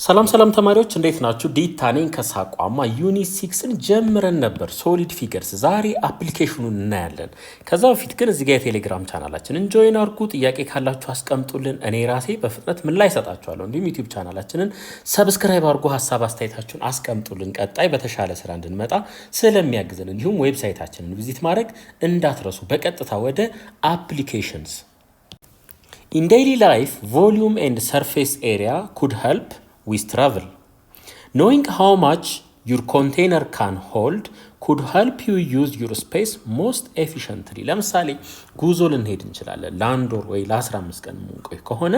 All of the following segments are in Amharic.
ሰላም ተማሪዎች እንዴት ናችሁ? ዲታኔን ከሳቋማ ዩኒት 6ን ጀምረን ነበር ሶሊድ ፊገርስ። ዛሬ አፕሊኬሽኑን እናያለን። ከዛ በፊት ግን እዚህ ጋር የቴሌግራም ቻናላችንን ጆይን አድርጉ። ጥያቄ ካላችሁ አስቀምጡልን። እኔ ራሴ በፍጥነት ምላሽ እሰጣችኋለሁ። እንዲሁም ዩቲዩብ ቻናላችንን ሰብስክራይብ አድርጉ። ሀሳብ አስተያየታችሁን አስቀምጡልን። ቀጣይ በተሻለ ስራ እንድንመጣ ስለሚያግዘን እንዲሁም ዌብሳይታችንን ቪዚት ማድረግ እንዳትረሱ። በቀጥታ ወደ አፕሊኬሽንስ In daily life, volume and surface area could help with travel. Knowing how much your container can hold could help you use your space most efficiently. ለምሳሌ ጉዞ ልንሄድ እንችላለን። ለአንድ ወር ወይ ለ15 ቀን የምንቆይ ከሆነ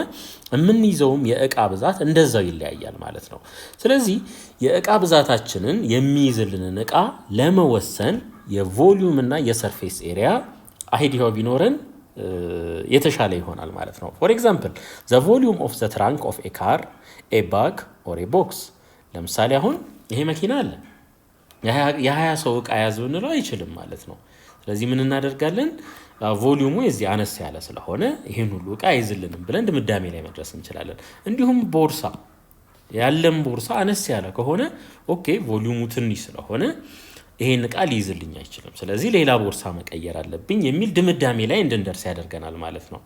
የምንይዘውም የእቃ ብዛት እንደዛው ይለያያል ማለት ነው። ስለዚህ የእቃ ብዛታችንን የሚይዝልንን እቃ ለመወሰን የቮሊዩም እና የሰርፌስ ኤሪያ አይዲያው ቢኖረን የተሻለ ይሆናል ማለት ነው። ፎር ኤግዛምፕል ዘ ቮሊዩም ኦፍ ዘ ትራንክ ኦፍ ኤ ካር ኤ ባግ ኦር ኤ ቦክስ። ለምሳሌ አሁን ይሄ መኪና አለ የ20 ሰው እቃ ያዝ ብንለው አይችልም ማለት ነው። ስለዚህ ምን እናደርጋለን? ቮሊዩሙ የዚህ አነስ ያለ ስለሆነ ይህን ሁሉ እቃ አይዝልንም ብለን ድምዳሜ ላይ መድረስ እንችላለን። እንዲሁም ቦርሳ ያለን ቦርሳ አነስ ያለ ከሆነ ኦኬ ቮሊዩሙ ትንሽ ስለሆነ ይሄን እቃ ሊይዝልኝ አይችልም፣ ስለዚህ ሌላ ቦርሳ መቀየር አለብኝ የሚል ድምዳሜ ላይ እንድንደርስ ያደርገናል ማለት ነው።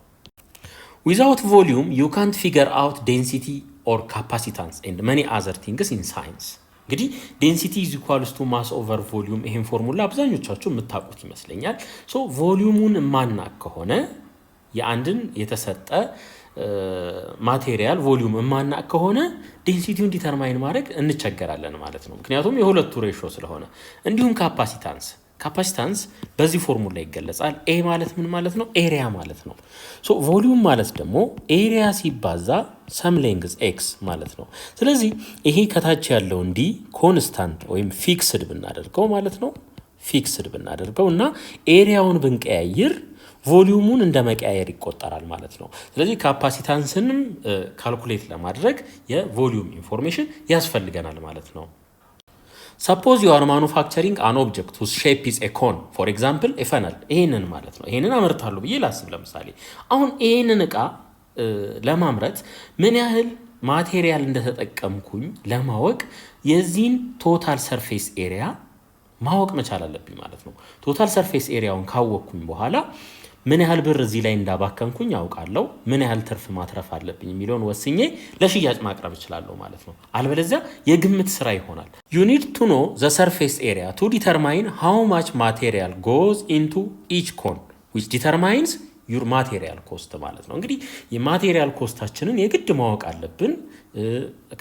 Without volume you can't figure out density or capacitance and many other things in science. እንግዲህ density is equals to mass over volume ይሄን ፎርሙላ አብዛኞቻችሁ የምታውቁት ይመስለኛል። ሶ ቮሊዩሙን ማናቅ ከሆነ የአንድን የተሰጠ ማቴሪያል ቮሊዩም ማናቅ ከሆነ ዴንሲቲውን ዲተርማይን ማድረግ እንቸገራለን ማለት ነው። ምክንያቱም የሁለቱ ሬሾ ስለሆነ። እንዲሁም ካፓሲታንስ በዚህ ፎርሙላ ይገለጻል። ኤ ማለት ምን ማለት ነው? ኤሪያ ማለት ነው። ሶ ቮሊዩም ማለት ደግሞ ኤሪያ ሲባዛ ሰም ሌንግዝ ኤክስ ማለት ነው። ስለዚህ ይሄ ከታች ያለው እንዲ ኮንስታንት ወይም ፊክስድ ብናደርገው ማለት ነው። ፊክስድ ብናደርገው እና ኤሪያውን ብንቀያይር ቮሊዩሙን እንደ መቀያየር ይቆጠራል ማለት ነው። ስለዚህ ካፓሲታንስንም ካልኩሌት ለማድረግ የቮሊዩም ኢንፎርሜሽን ያስፈልገናል ማለት ነው። ሰፖዝ ዩ አር ማኑፋክቸሪንግ አን ኦብጀክት whose shape is a cone, for example a funnel። ይሄንን ማለት ነው። ይሄንን አመርታለሁ ብዬ ላስብ። ለምሳሌ አሁን ይሄንን እቃ ለማምረት ምን ያህል ማቴሪያል እንደተጠቀምኩኝ ለማወቅ የዚህን ቶታል ሰርፌስ ኤሪያ ማወቅ መቻል አለብኝ ማለት ነው። ቶታል ሰርፌስ ኤሪያውን ካወቅኩኝ በኋላ ምን ያህል ብር እዚህ ላይ እንዳባከንኩኝ ያውቃለሁ፣ ምን ያህል ትርፍ ማትረፍ አለብኝ የሚለውን ወስኜ ለሽያጭ ማቅረብ እችላለሁ ማለት ነው። አልበለዚያ የግምት ስራ ይሆናል። you need to know the surface area to determine how much material goes into each cone which determines your material cost ማለት ነው። እንግዲህ የማቴሪያል ኮስታችንን የግድ ማወቅ አለብን።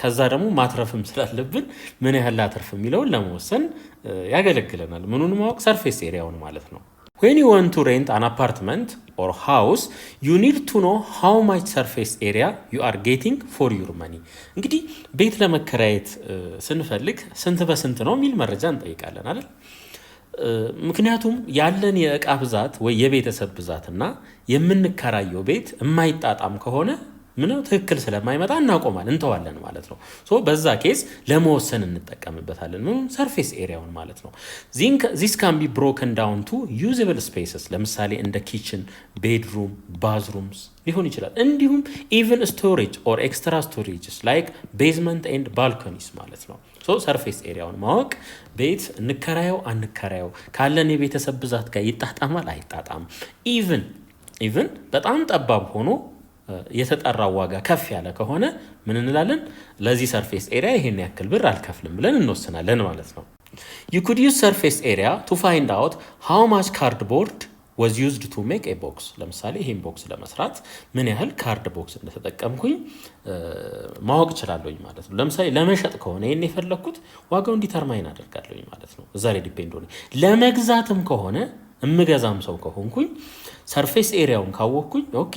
ከዛ ደግሞ ማትረፍም ስላለብን ምን ያህል ላትርፍ የሚለውን ለመወሰን ያገለግለናል። ምኑን ማወቅ? ሰርፌስ ኤሪያውን ማለት ነው። When you want to rent an apartment or house, you need to know how much surface area you are getting for your money. እንግዲህ ቤት ለመከራየት ስንፈልግ ስንት በስንት ነው የሚል መረጃ እንጠይቃለን አይደል? ምክንያቱም ያለን የእቃ ብዛት ወይ የቤተሰብ ብዛትና የምንከራየው ቤት የማይጣጣም ከሆነ ምንም ትክክል ስለማይመጣ እናቆማለን፣ እንተዋለን ማለት ነው። ሶ በዛ ኬስ ለመወሰን እንጠቀምበታለን ምን ሰርፌስ ኤሪያውን ማለት ነው። this can be broken down to usable spaces ለምሳሌ እንደ ኪችን፣ ቤድሩም፣ ባዝሩምስ ሊሆን ይችላል። እንዲሁም even storage or extra storages like basement and balconies ማለት ነው። ሶ ሰርፌስ ኤሪያውን ማወቅ ቤት እንከራየው አንከራየው ካለን የቤተሰብ ብዛት ጋር ይጣጣማል አይጣጣም፣ even በጣም ጠባብ ሆኖ የተጠራው ዋጋ ከፍ ያለ ከሆነ ምን እንላለን? ለዚህ ሰርፌስ ኤሪያ ይሄን ያክል ብር አልከፍልም ብለን እንወስናለን ማለት ነው። You could use surface area to find out how much cardboard was used to make a box። ለምሳሌ ይሄን ቦክስ ለመስራት ምን ያህል ካርድ ቦክስ እንደተጠቀምኩኝ ማወቅ እችላለሁኝ ማለት ነው። ለምሳሌ ለመሸጥ ከሆነ ይሄን የፈለኩት ዋጋውን ዲተርማይን አደርጋለሁኝ ማለት ነው። እዛ ላይ ዲፔንድ ሆነ። ለመግዛትም ከሆነ እምገዛም ሰው ከሆንኩኝ ሰርፌስ ኤሪያውን ካወቅኩኝ ኦኬ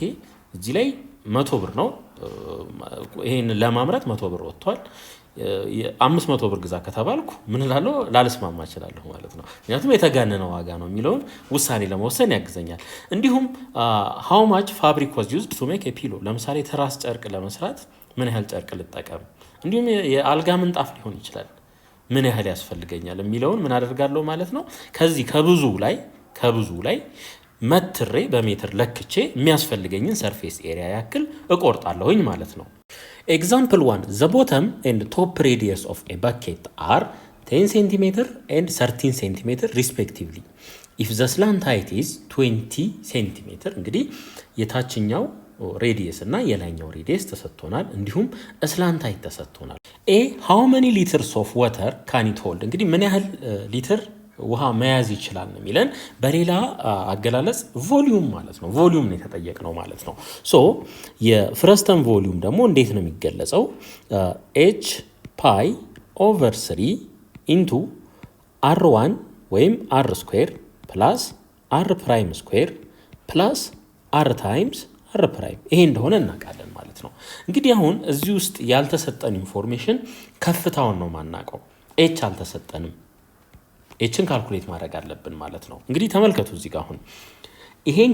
እዚህ ላይ 100 ብር ነው፣ ይሄን ለማምረት 100 ብር ወጥቷል፣ 500 ብር ግዛ ከተባልኩ ምን እላለሁ? ላልስማማ እችላለሁ ማለት ነው። ምክንያቱም የተጋነነ ዋጋ ነው የሚለውን ውሳኔ ለመወሰን ያግዘኛል። እንዲሁም how much fabric was used to make a pillow። ለምሳሌ ትራስ ጨርቅ ለመስራት ምን ያህል ጨርቅ ልጠቀም፣ እንዲሁም የአልጋ ምንጣፍ ሊሆን ይችላል፣ ምን ያህል ያስፈልገኛል የሚለውን ምን አደርጋለሁ ማለት ነው። ከዚህ ከብዙ ላይ መትሬ በሜትር ለክቼ የሚያስፈልገኝን ሰርፌስ ኤሪያ ያክል እቆርጣለሁኝ ማለት ነው። Example 1. The bottom and top radius of a bucket are 10 cm and 13 cm respectively. If the slant height is 20 cm እንግዲህ የታችኛው ሬዲየስ እና የላይኛው ሬዲየስ ተሰጥቶናል እንዲሁም ስላንት ሃይት ተሰጥቶናል። A how many liters of water can it hold እንግዲህ ምን ያህል ሊትር ውሃ መያዝ ይችላል ነው የሚለን በሌላ አገላለጽ ቮሊዩም ማለት ነው ቮሊዩም ነው የተጠየቅነው ማለት ነው ሶ የፍረስተን ቮሊዩም ደግሞ እንዴት ነው የሚገለጸው h pi over 3 into r1 ወይም r ስኩዌር ፕላስ r ፕራይም ስኩዌር ፕላስ r ታይምስ r ፕራይም ይሄ እንደሆነ እናውቃለን ማለት ነው እንግዲህ አሁን እዚህ ውስጥ ያልተሰጠን ኢንፎርሜሽን ከፍታውን ነው ማናቀው h አልተሰጠንም ኤችን ካልኩሌት ማድረግ አለብን ማለት ነው እንግዲህ ተመልከቱ እዚህ ጋር አሁን ይሄን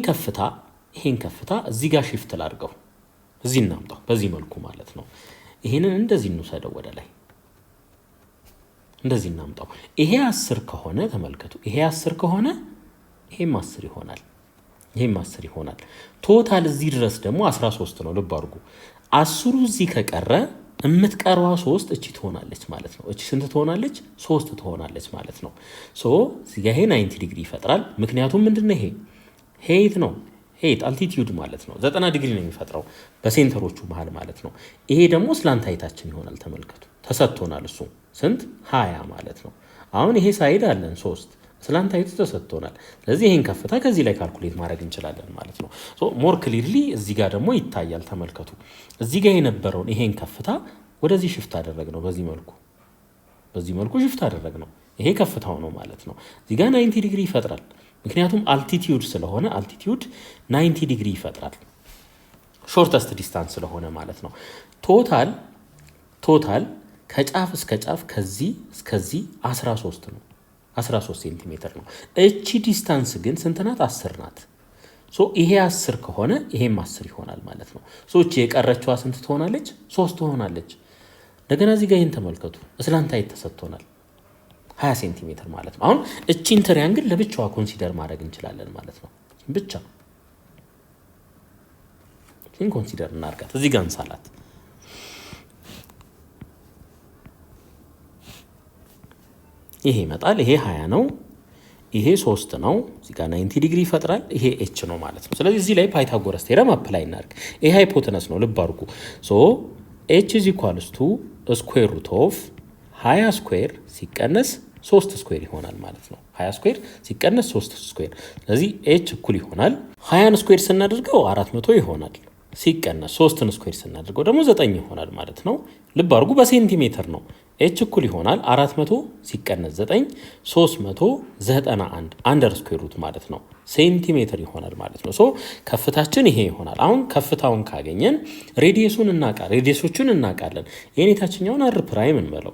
ከፍታ እዚህ ጋር ሺፍት ላድርገው እዚህ እናምጣው በዚህ መልኩ ማለት ነው ይሄንን እንደዚህ እንውሰደው ወደ ላይ እንደዚህ እናምጣው ይሄ 10 ከሆነ ተመልከቱ ይሄ 10 ከሆነ ይሄም 10 ይሆናል ቶታል እዚህ ድረስ ደግሞ 13 ነው ልብ አድርጉ 10 እዚህ ከቀረ የምትቀርዋ 3 እቺ ትሆናለች ማለት ነው እቺ ስንት ትሆናለች 3 ትሆናለች ማለት ነው ሶ እዚህ ጋር ይሄ 90 ዲግሪ ይፈጥራል ምክንያቱም ምንድነው ይሄ ሄይት ነው ሄይት አልቲቲዩድ ማለት ነው 90 ዲግሪ ነው የሚፈጥረው በሴንተሮቹ መሃል ማለት ነው ይሄ ደግሞ ስላንት ሃይታችን ይሆናል ተመልከቱ ተሰጥቶናል እሱ ስንት 20 ማለት ነው አሁን ይሄ ሳይድ አለን 3 ስላንት ሃይቱ ተሰጥቶናል ስለዚህ ይሄን ከፍታ ከዚህ ላይ ካልኩሌት ማድረግ እንችላለን ማለት ነው ሶ ሞር ክሊርሊ እዚህ ጋር ደግሞ ይታያል ተመልከቱ እዚህ ጋር የነበረውን ይሄን ከፍታ ወደዚህ ሽፍት አደረግነው በዚህ መልኩ ሽፍት አደረግነው ይሄ ከፍታው ነው ማለት ነው እዚህ ጋር 90 ዲግሪ ይፈጥራል ምክንያቱም አልቲቲዩድ ስለሆነ አልቲቲዩድ 90 ዲግሪ ይፈጥራል ሾርተስት ዲስታንስ ስለሆነ ማለት ነው ቶታል ከጫፍ እስከ ጫፍ ከዚህ እስከዚህ 13 ነው 13 ሴንቲሜትር ነው እቺ ዲስታንስ ግን ስንት ናት 10 ናት ሶ ይሄ 10 ከሆነ ይሄም 10 ይሆናል ማለት ነው ሶ እቺ የቀረችዋ ስንት ትሆናለች 3 ትሆናለች እንደገና እዚህ ጋር ይሄን ተመልከቱ ስላንት ሃይት ተሰጥቶናል 20 ሴንቲሜትር ማለት ነው አሁን እቺን ትሪያንግል ለብቻዋ ኮንሲደር ማድረግ እንችላለን ማለት ነው ብቻ እቺን ኮንሲደር እናርጋት እዚህ ጋር እንሳላት ይሄ ይመጣል ይሄ 20 ነው ይሄ 3 ነው እዚህ ጋር 90 ዲግሪ ይፈጥራል ይሄ h ነው ማለት ነው ስለዚህ እዚህ ላይ ፓይታጎረስ ቴረም አፕላይ እናርግ ይሄ ሃይፖቴነስ ነው ልብ አድርጉ ሶ h = ስኩዌር ሩት ኦፍ 20 ስኩዌር ሲቀነስ 3 ስኩዌር ይሆናል ማለት ነው 20 ስኩዌር ሲቀነስ 3 ስኩዌር ስለዚህ h እኩል ይሆናል 20 ስኩዌር ስናደርገው 400 ይሆናል ሲቀነስ 3 ስኩዌር ስናደርገው ደግሞ 9 ይሆናል ማለት ነው ልብ አድርጉ በሴንቲሜትር ነው h እኩል ይሆናል 400 ሲቀነስ 9 391 አንደር ስኩዌር ሩት ማለት ነው ሴንቲሜትር ይሆናል ማለት ነው ሶ ከፍታችን ይሄ ይሆናል አሁን ከፍታውን ካገኘን ሬዲየሶቹን እናውቃለን የኔታችኛውን r ፕራይም እንበለው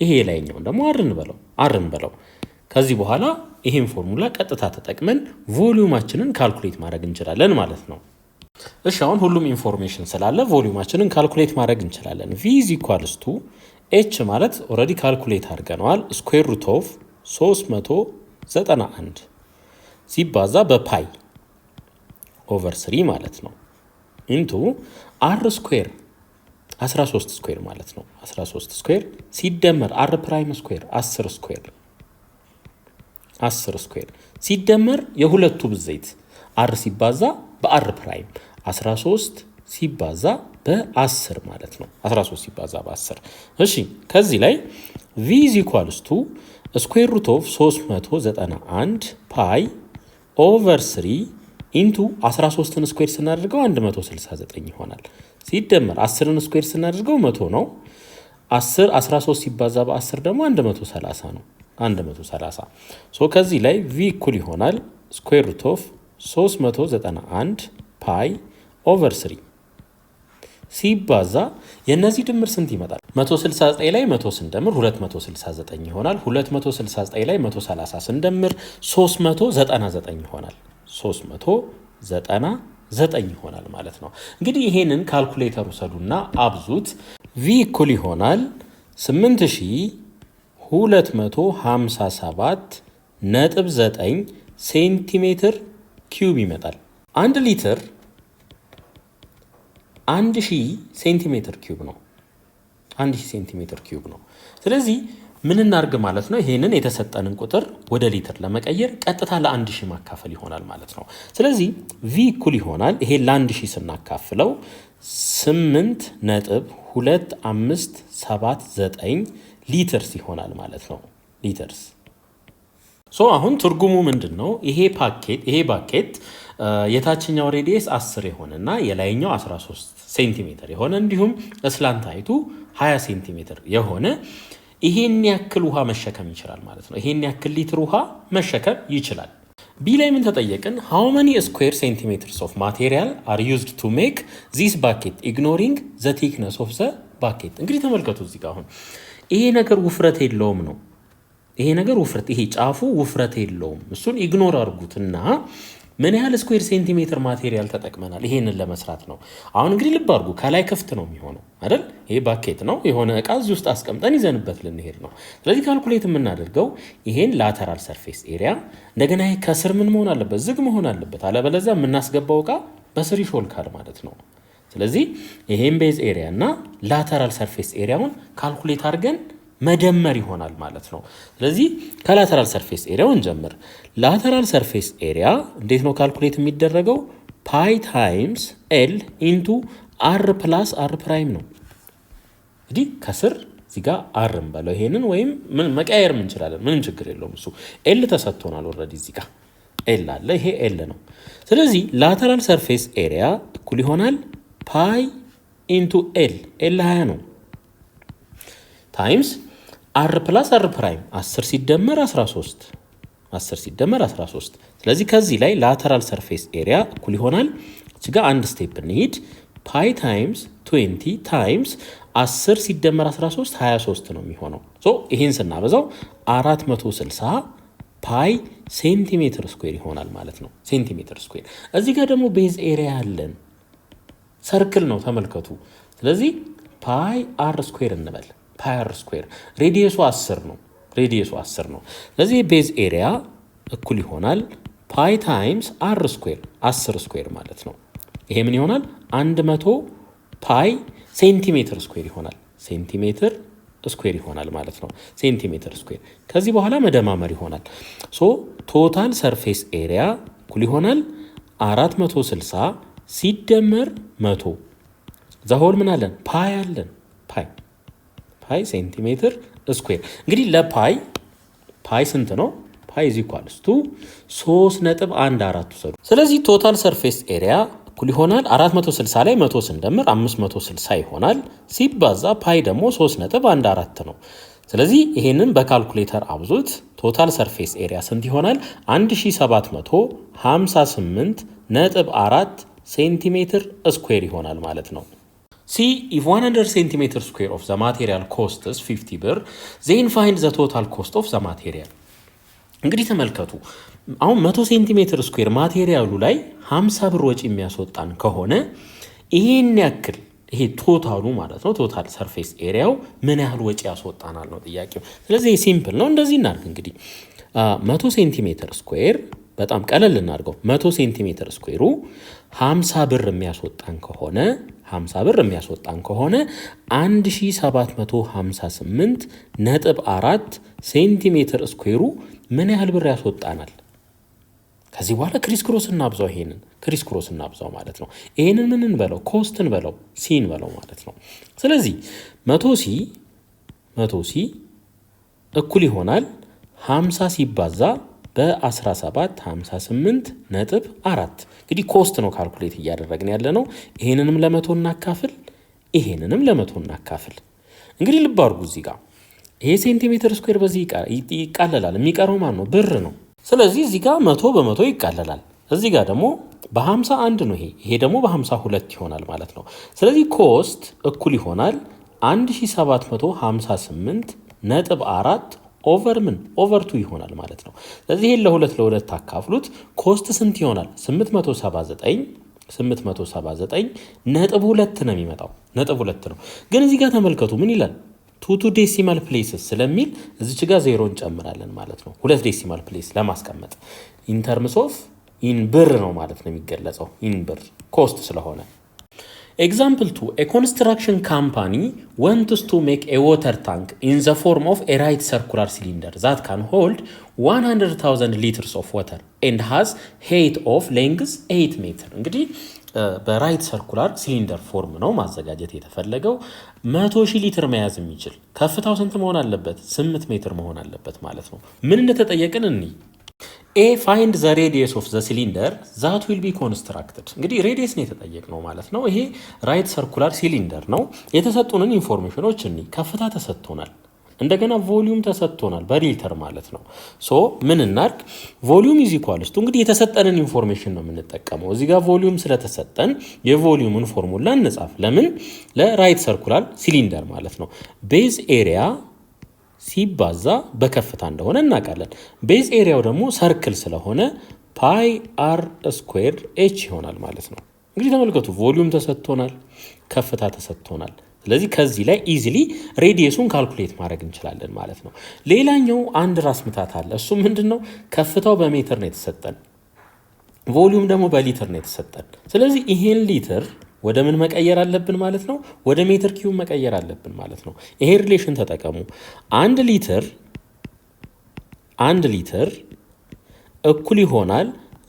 ይሄ የላይኛውን ደግሞ r እንበለው ከዚህ በኋላ ይሄን ፎርሙላ ቀጥታ ተጠቅመን ቮሊዩማችንን ካልኩሌት ማድረግ እንችላለን ማለት ነው እሺ አሁን ሁሉም ኢንፎርሜሽን ስላለ ቮሊዩማችንን ካልኩሌት ማድረግ እንችላለን v h ማለት ኦሬዲ ካልኩሌት አድርገናል ስኩዌር ሩት ኦፍ 391 ሲባዛ በፓይ ኦቨር 3 ማለት ነው ኢንቱ r ስኩዌር 13 ስኩዌር ማለት ነው 13 ስኩዌር ሲደመር r ፕራይም ስኩዌር 10 ስኩዌር ሲደመር የሁለቱ ብዜት r ሲባዛ በr ፕራይም 13 ሲባዛ በ10 ማለት ነው 13 ሲባዛ በ10 እሺ ከዚህ ላይ v ስኩዌር ሩት ኦፍ 391 ፓይ ኦቨር 3 ኢንቱ 13ን ስኩዌር ስናደርገው 169 ይሆናል ሲደመር 10ን ስኩዌር ስናደርገው 100 ነው 13 ሲባዛ በ10 ደግሞ 130 ነው 130 ሶ ከዚህ ላይ v እኩል ይሆናል ስኩዌር ሩት ኦፍ 391 ፓይ ኦቨር 3 ሲባዛ የነዚህ ድምር ስንት ይመጣል 169 ላይ 100 ስንደምር 269 ይሆናል 269 ላይ 130 ስንደምር 399 ይሆናል 399 ይሆናል ማለት ነው እንግዲህ ይሄንን ካልኩሌተር ወሰዱና አብዙት v እኩል ይሆናል 8257.9 ሴንቲሜትር ኪዩብ ይመጣል 1 1000 ሴንቲሜትር ኪዩብ ነው። 1000 ሴንቲሜትር ኪዩብ ነው። ስለዚህ ምን እናርግ ማለት ነው? ይሄንን የተሰጠንን ቁጥር ወደ ሊትር ለመቀየር ቀጥታ ለ1000 ማካፈል ይሆናል ማለት ነው። ስለዚህ v እኩል ይሆናል ይሄ ለ1000 ስናካፍለው 8.2579 ሊትርስ ይሆናል ማለት ነው። ሊትርስ አሁን ትርጉሙ ምንድን ነው? ይሄ ባኬት የታችኛው ሬዲየስ 10 የሆነና የላይኛው 13 ሴንቲሜትር የሆነ እንዲሁም እስላንታይቱ 20 ሴንቲሜትር የሆነ ይሄን ያክል ውሃ መሸከም ይችላል ማለት ነው። ይሄን ያክል ሊትር ውሃ መሸከም ይችላል። ቢ ላይ ምን ተጠየቅን? how many square centimeters of material are used to make this bucket ignoring the thickness of the bucket? እንግዲህ ተመልከቱ እዚህ ጋር አሁን ይሄ ነገር ውፍረት የለውም ነው። ይሄ ጫፉ ውፍረት የለውም። እሱን ኢግኖር አድርጉትና ምን ያህል ስኩዌር ሴንቲሜትር ማቴሪያል ተጠቅመናል ይሄንን ለመስራት ነው። አሁን እንግዲህ ልብ አድርጉ ከላይ ክፍት ነው የሚሆነው አይደል? ይሄ ባኬት ነው። የሆነ እቃ እዚህ ውስጥ አስቀምጠን ይዘንበት ልንሄድ ነው። ስለዚህ ካልኩሌት የምናደርገው ይሄን ላተራል ሰርፌስ ኤሪያ እንደገና ይሄ ከስር ምን መሆን አለበት? ዝግ መሆን አለበት። አለበለዚያ የምናስገባው እቃ በስር ይሾልካል ማለት ነው። ስለዚህ ይሄን ቤዝ ኤሪያ እና ላተራል ሰርፌስ ኤሪያውን ካልኩሌት አድርገን መደመር ይሆናል ማለት ነው። ስለዚህ ከላተራል ሰርፌስ ኤሪያውን ጀምር። ላተራል ሰርፌስ ኤሪያ እንዴት ነው ካልኩሌት የሚደረገው? ፓይ ታይምስ ኤል ኢንቱ አር ፕላስ አር ፕራይም ነው። እንግዲህ ከስር እዚህ ጋር አርም በለው ይሄንን ወይም ምን መቀየር እንችላለን። ምንም ችግር የለውም። እሱ ኤል ተሰጥቶናል ኦልሬዲ እዚህ ጋር ኤል አለ። ይሄ ኤል ነው። ስለዚህ ላተራል ሰርፌስ ኤሪያ እኩል ይሆናል ፓይ ኢንቱ ኤል 20 ነው ታይምስ አር ፕላስ አር ፕራይም 10 ሲደመር 13 ስለዚህ ከዚህ ላይ ላተራል ሰርፌስ ኤሪያ እኩል ይሆናል እዚህ ጋር አንድ ስቴፕ እንሂድ ፓይ ታይምስ 20 ታይምስ 10 ሲደመር 13 23 ነው የሚሆነው። ይህን ስናበዛው 460 ፓይ ሴንቲሜትር ስኩዌር ይሆናል ማለት ነው። ሴንቲሜትር ስኩዌር። እዚህ ጋር ደግሞ ቤዝ ኤሪያ አለን። ሰርክል ነው ተመልከቱ። ስለዚህ ፓይ አር ስኩዌር እንበል። ፓይ አር ስኩዌር ሬዲየሱ 10 ነው። ስለዚህ ቤዝ ኤሪያ እኩል ይሆናል ፓይ ታይምስ አር ስኩዌር 10 ስኩዌር ማለት ነው። ይሄ ምን ይሆናል? 100 ፓይ ሴንቲሜትር ስኩዌር ይሆናል። ሴንቲሜትር ስኩዌር ይሆናል ማለት ነው። ሴንቲሜትር ስኩዌር ከዚህ በኋላ መደማመር ይሆናል። ቶታል ሰርፌስ ኤሪያ እኩል ይሆናል 460 ሲደመር 100 ዛሆል ምን አለን? ፓይ አለን። ፓይ ሴንቲሜትር ስኩዌር። እንግዲህ ለፓይ ስንት ነው? ፓይ ኢዝ ኢኳልስ ቱ 3.14 ውሰዱ። ስለዚህ ቶታል ሰርፌስ ኤሪያ እኩል ይሆናል 460 ላይ 100 ስንደምር 560 ይሆናል ሲባዛ ፓይ ደግሞ 3.14 ነው። ስለዚህ ይሄንን በካልኩሌተር አብዙት። ቶታል ሰርፌስ ኤሪያ ስንት ይሆናል? 1758.4 ሴንቲሜትር ስኩዌር ይሆናል ማለት ነው። ሲ if 100 centimeter square of the material costs 50 ብር then find the total cost of the material። እንግዲህ ተመልከቱ አሁን 100 ሴንቲሜትር ስኩዌር ማቴሪያሉ ላይ 50 ብር ወጪ የሚያስወጣን ከሆነ ይሄን ያክል ይሄ ቶታሉ ማለት ነው ቶታል ሰርፌስ ኤሪያው ምን ያህል ወጪ ያስወጣናል ነው ጥያቄው። ስለዚህ ሲምፕል ነው። እንደዚህ እናድርግ እንግዲህ 100 ሴንቲሜትር ስኩዌር በጣም ቀለል እናድርገው። 100 ሴንቲሜትር ስኩዌሩ 50 ብር የሚያስወጣን ከሆነ 1758.4 ሴንቲሜትር ስኩዌሩ ምን ያህል ብር ያስወጣናል? ከዚህ በኋላ ክሪስ ክሮስ እናብዛው ማለት ነው። ይሄንን ምን እንበለው? ኮስት እንበለው፣ ሲን በለው ማለት ነው። ስለዚህ 100 ሲ እኩል ይሆናል 50 ሲባዛ በ1758.4 እንግዲህ ኮስት ነው ካልኩሌት እያደረግን ያለ ነው። ይሄንንም ለ100 እናካፍል። እንግዲህ ልብ አድርጉ እዚህ ጋር ይሄ ሴንቲሜትር ስኩዌር በዚህ ይቃለላል። የሚቀረው ማን ነው? ብር ነው። ስለዚህ እዚህ ጋር 100 በ100 ይቃለላል። እዚህ ጋር ደግሞ በ51 ነው። ይሄ ደግሞ በ52 ይሆናል ማለት ነው። ስለዚህ ኮስት እኩል ይሆናል 1758.4 ኦቨር 2 ይሆናል ማለት ነው። ስለዚህ ይሄን ለሁለት ታካፍሉት። ኮስት ስንት ይሆናል? 879.2 ነው የሚመጣው። 2 ነው። ግን እዚህ ጋር ተመልከቱ ምን ይላል? 2 ዴሲማል ፕሌስስ ስለሚል እዚች ጋር 0 እንጨምራለን ማለት ነው። 2 ዴሲማል ፕሌስ ለማስቀመጥ ኢን ተርምስ ኦፍ ኢን ብር ነው ማለት ነው የሚገለጸው። ኢን ብር ኮስት ስለሆነ Example 2, a construction company wants to make a water tank in the form of a right circular cylinder that can hold 100,000 liters of water and has height of length 8 ሜትር። እንግዲህ በራይት ሰርኩላር ሲሊንደር ፎርም ነው ማዘጋጀት የተፈለገው 100,000 ሊትር መያዝ የሚችል ከፍታው ስንት መሆን አለበት? 8 ሜትር መሆን አለበት ማለት ነው። ምን እንደተጠየቅን እንይ። A find the radius of the cylinder that will be constructed። እንግዲህ ሬዲየስ ነው የተጠየቅነው ማለት ነው። ይሄ ራይት ሰርኩላር ሲሊንደር ነው። የተሰጡንን ኢንፎርሜሽኖች እንይ። ከፍታ ተሰጥቶናል፣ እንደገና ቮሊዩም ተሰጥቶናል በሊትር ማለት ነው። ሶ ምን እናርግ? ቮሊዩም ኢዝ ኢኳልስ ቱ እንግዲህ የተሰጠንን ኢንፎርሜሽን ነው የምንጠቀመው። እዚህ ጋር ቮሊዩም ስለተሰጠን የቮሊዩምን ፎርሙላ እንጻፍ። ለምን? ለራይት ሰርኩላር ሲሊንደር ማለት ነው። ቤዝ ኤሪያ ሲባዛ በከፍታ እንደሆነ እናውቃለን። ቤዝ ኤሪያው ደግሞ ሰርክል ስለሆነ ፓይ አር ስኩዌር ኤች ይሆናል ማለት ነው። እንግዲህ ተመልከቱ፣ ቮሊዩም ተሰጥቶናል፣ ከፍታ ተሰጥቶናል። ስለዚህ ከዚህ ላይ ኢዚሊ ሬዲየሱን ካልኩሌት ማድረግ እንችላለን ማለት ነው። ሌላኛው አንድ ራስ ምታት አለ። እሱ ምንድነው? ከፍታው በሜትር ነው የተሰጠን፣ ቮሊዩም ደግሞ በሊትር ነው የተሰጠን። ስለዚህ ይሄን ሊትር ወደ ምን መቀየር አለብን ማለት ነው? ወደ ሜትር ኪዩብ መቀየር አለብን ማለት ነው። ይሄ ሪሌሽን ተጠቀሙ። አንድ ሊትር እኩል ይሆናል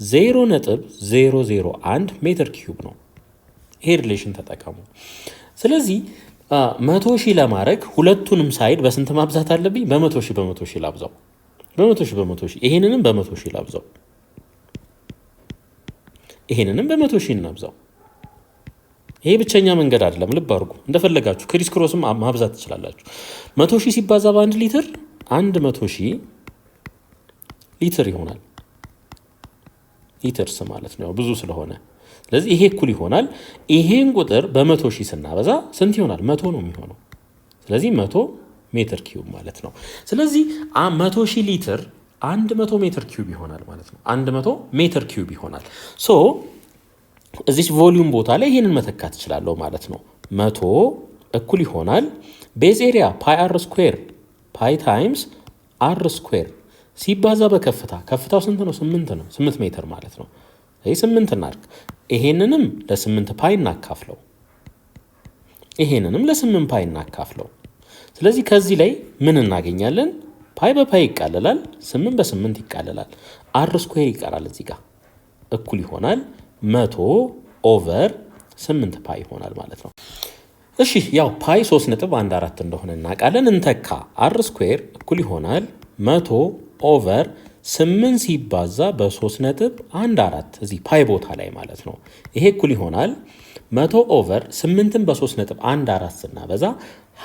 0.001 ሜትር ኪዩብ ነው። ይሄ ሪሌሽን ተጠቀሙ። ስለዚህ 100,000 ለማድረግ ሁለቱንም ሳይድ በስንት ማብዛት አለብኝ? በ100,000 ላብዛው። በ100,000 ይሄንንም በ100,000 ላብዛው፣ ይሄንንም በ100,000 እናብዛው። ይሄ ብቸኛ መንገድ አይደለም፣ ልብ አድርጉ። እንደፈለጋችሁ ክሪስ ክሮስም ማብዛት ትችላላችሁ። 100,000 ሲባዛ በ1 ሊትር 100,000 ሊትር ይሆናል። ሊትርስ ማለት ነው ብዙ ስለሆነ፣ ስለዚህ ይሄ እኩል ይሆናል። ይሄን ቁጥር በ100,000 ስናበዛ ስንት ይሆናል? 100 ነው የሚሆነው። ስለዚህ 100 ሜትር ኪዩብ ማለት ነው። ስለዚህ 100,000 ሊትር 100 ሜትር ኪዩብ ይሆናል ማለት ነው። 100 ሜትር ኪዩብ ይሆናል። ሶ እዚህ ቮሊዩም ቦታ ላይ ይሄንን መተካት እችላለሁ ማለት ነው። 100 እኩል ይሆናል ቤዝ ኤሪያ ፓይ አር ስኩዌር ፓይ ታይምስ አር ስኩዌር ሲባዛ በከፍታ። ከፍታው ስንት ነው? 8 ነው። 8 ሜትር ማለት ነው። ይሄ 8 እናድርግ። ይሄንንም ለ8 ፓይ እናካፍለው፣ ይሄንንም ለ8 ፓይ እናካፍለው። ስለዚህ ከዚህ ላይ ምን እናገኛለን? ፓይ በፓይ ይቃለላል፣ 8 በ8 ይቃለላል፣ አር ስኩዌር ይቀራል። እዚህ ጋር እኩል ይሆናል 100 ኦቨር 8 ፓይ ይሆናል ማለት ነው። እሺ ያው ፓይ 3.14 እንደሆነ እናውቃለን። እንተካ። አር ስኩዌር እኩል ይሆናል 100 ኦቨር 8 ሲባዛ በ3.14 እዚህ ፓይ ቦታ ላይ ማለት ነው። ይሄ እኩል ይሆናል 100 ኦቨር 8ን በ3.14 ስናበዛ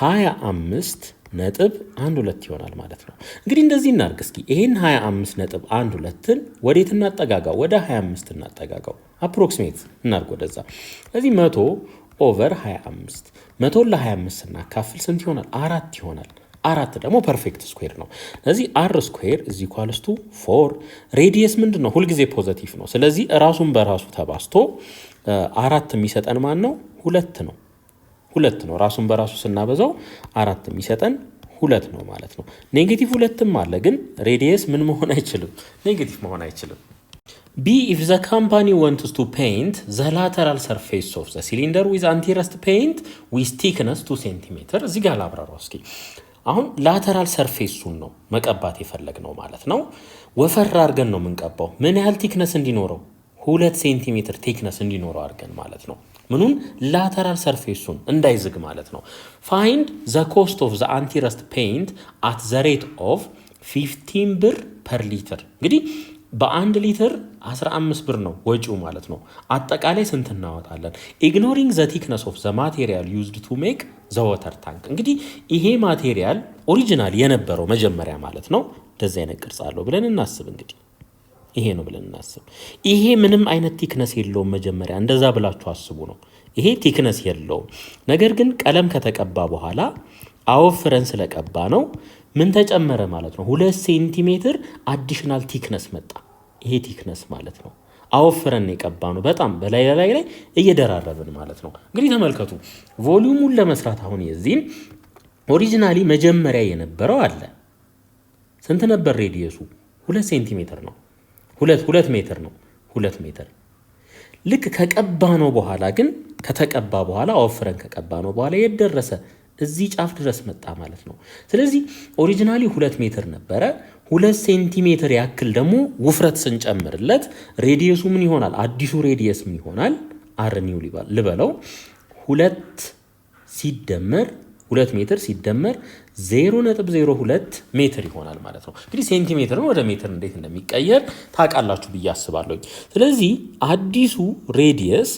25.12 ይሆናል ማለት ነው። እንግዲህ እንደዚህ እናድርግ እስኪ። ይሄን 25.12ን ወዴት እናጠጋጋው? ወደ 25 እናጠጋጋው። አፕሮክሲሜት እናድርግ ወደዛ። ስለዚህ 100 ኦቨር 25 100 ለ25 ስናካፍል ስንት ይሆናል? 4 ይሆናል። 4 ደግሞ ፐርፌክት ስኩዌር ነው። ስለዚህ አር ስኩዌር ኢዝ ኢኳልስ ቱ 4። ሬዲየስ ምንድን ነው? ሁልጊዜ ፖዘቲቭ ነው። ስለዚህ ራሱን በራሱ ተባስቶ 4 የሚሰጠን ማን ነው? 2 ነው። 2 ነው። ራሱን በራሱ ስናበዛው 4 የሚሰጠን 2 ነው ማለት ነው። ኔጌቲቭ 2ም አለ፣ ግን ሬዲየስ ምን መሆን አይችልም? ኔጌቲቭ መሆን አይችልም። B if the company wants to paint the lateral surface of the cylinder with anti-rust paint with thickness 2 cm። እዚህ ጋር ላብራራው እስኪ። አሁን ላተራል ሰርፌሱን ነው መቀባት የፈለግነው ማለት ነው። ወፈር አድርገን ነው የምንቀባው። ምን ያህል ቲክነስ እንዲኖረው? 2 ሴንቲሜትር ቲክነስ እንዲኖረው አድርገን ማለት ነው። ምኑን? ላተራል ሰርፌሱን እንዳይዝግ ማለት ነው። ፋይንድ ዘ ኮስት ኦፍ ዘ አንቲረስት ፔይንት አት ዘ ሬት ኦፍ 15 ብር ፐር ሊትር። እንግዲህ በ1 ሊትር 15 ብር ነው ወጪው ማለት ነው። አጠቃላይ ስንት እናወጣለን? ኢግኖሪንግ ዘ ቲክነስ ኦፍ ዘ ማቴሪያል ዩዝድ ቱ ሜክ ዘ ዋተር ታንክ። እንግዲህ ይሄ ማቴሪያል ኦሪጂናል የነበረው መጀመሪያ ማለት ነው እንደዚህ አይነት ቅርጽ አለው ብለን እናስብ። እንግዲህ ይሄ ነው ብለን እናስብ። ይሄ ምንም አይነት ቲክነስ የለውም መጀመሪያ፣ እንደዛ ብላችሁ አስቡ ነው። ይሄ ቲክነስ የለውም። ነገር ግን ቀለም ከተቀባ በኋላ አወፍረን ስለቀባ ነው ምን ተጨመረ ማለት ነው? 2 ሴንቲሜትር አዲሽናል ቲክነስ መጣ። ይሄ ቲክነስ ማለት ነው አወፍረን የቀባ ነው። በጣም በላይ ላይ እየደራረብን ማለት ነው። እንግዲህ ተመልከቱ ቮሊዩሙን ለመስራት አሁን የዚህን ኦሪጂናሊ መጀመሪያ የነበረው አለ። ስንት ነበር ሬዲየሱ? 2 ሴንቲሜትር ነው። 2 ሜትር ነው። 2 ሜትር ልክ ከቀባ ነው በኋላ ግን ከተቀባ በኋላ አወፍረን ከቀባ ነው በኋላ የደረሰ እዚህ ጫፍ ድረስ መጣ ማለት ነው። ስለዚህ ኦሪጂናሊ 2 ሜትር ነበረ። 2 ሴንቲሜትር ያክል ደግሞ ውፍረት ስንጨምርለት ሬዲየሱ ምን ይሆናል? አዲሱ ሬዲየስ ምን ይሆናል? አር ኒው ልበለው 2 ሜትር ሲደመር 0.02 ሜትር ይሆናል ማለት ነው። እንግዲህ ሴንቲሜትርን ወደ ሜትር እንዴት እንደሚቀየር ታውቃላችሁ ብዬ አስባለሁ። ስለዚህ አዲሱ ሬዲየስ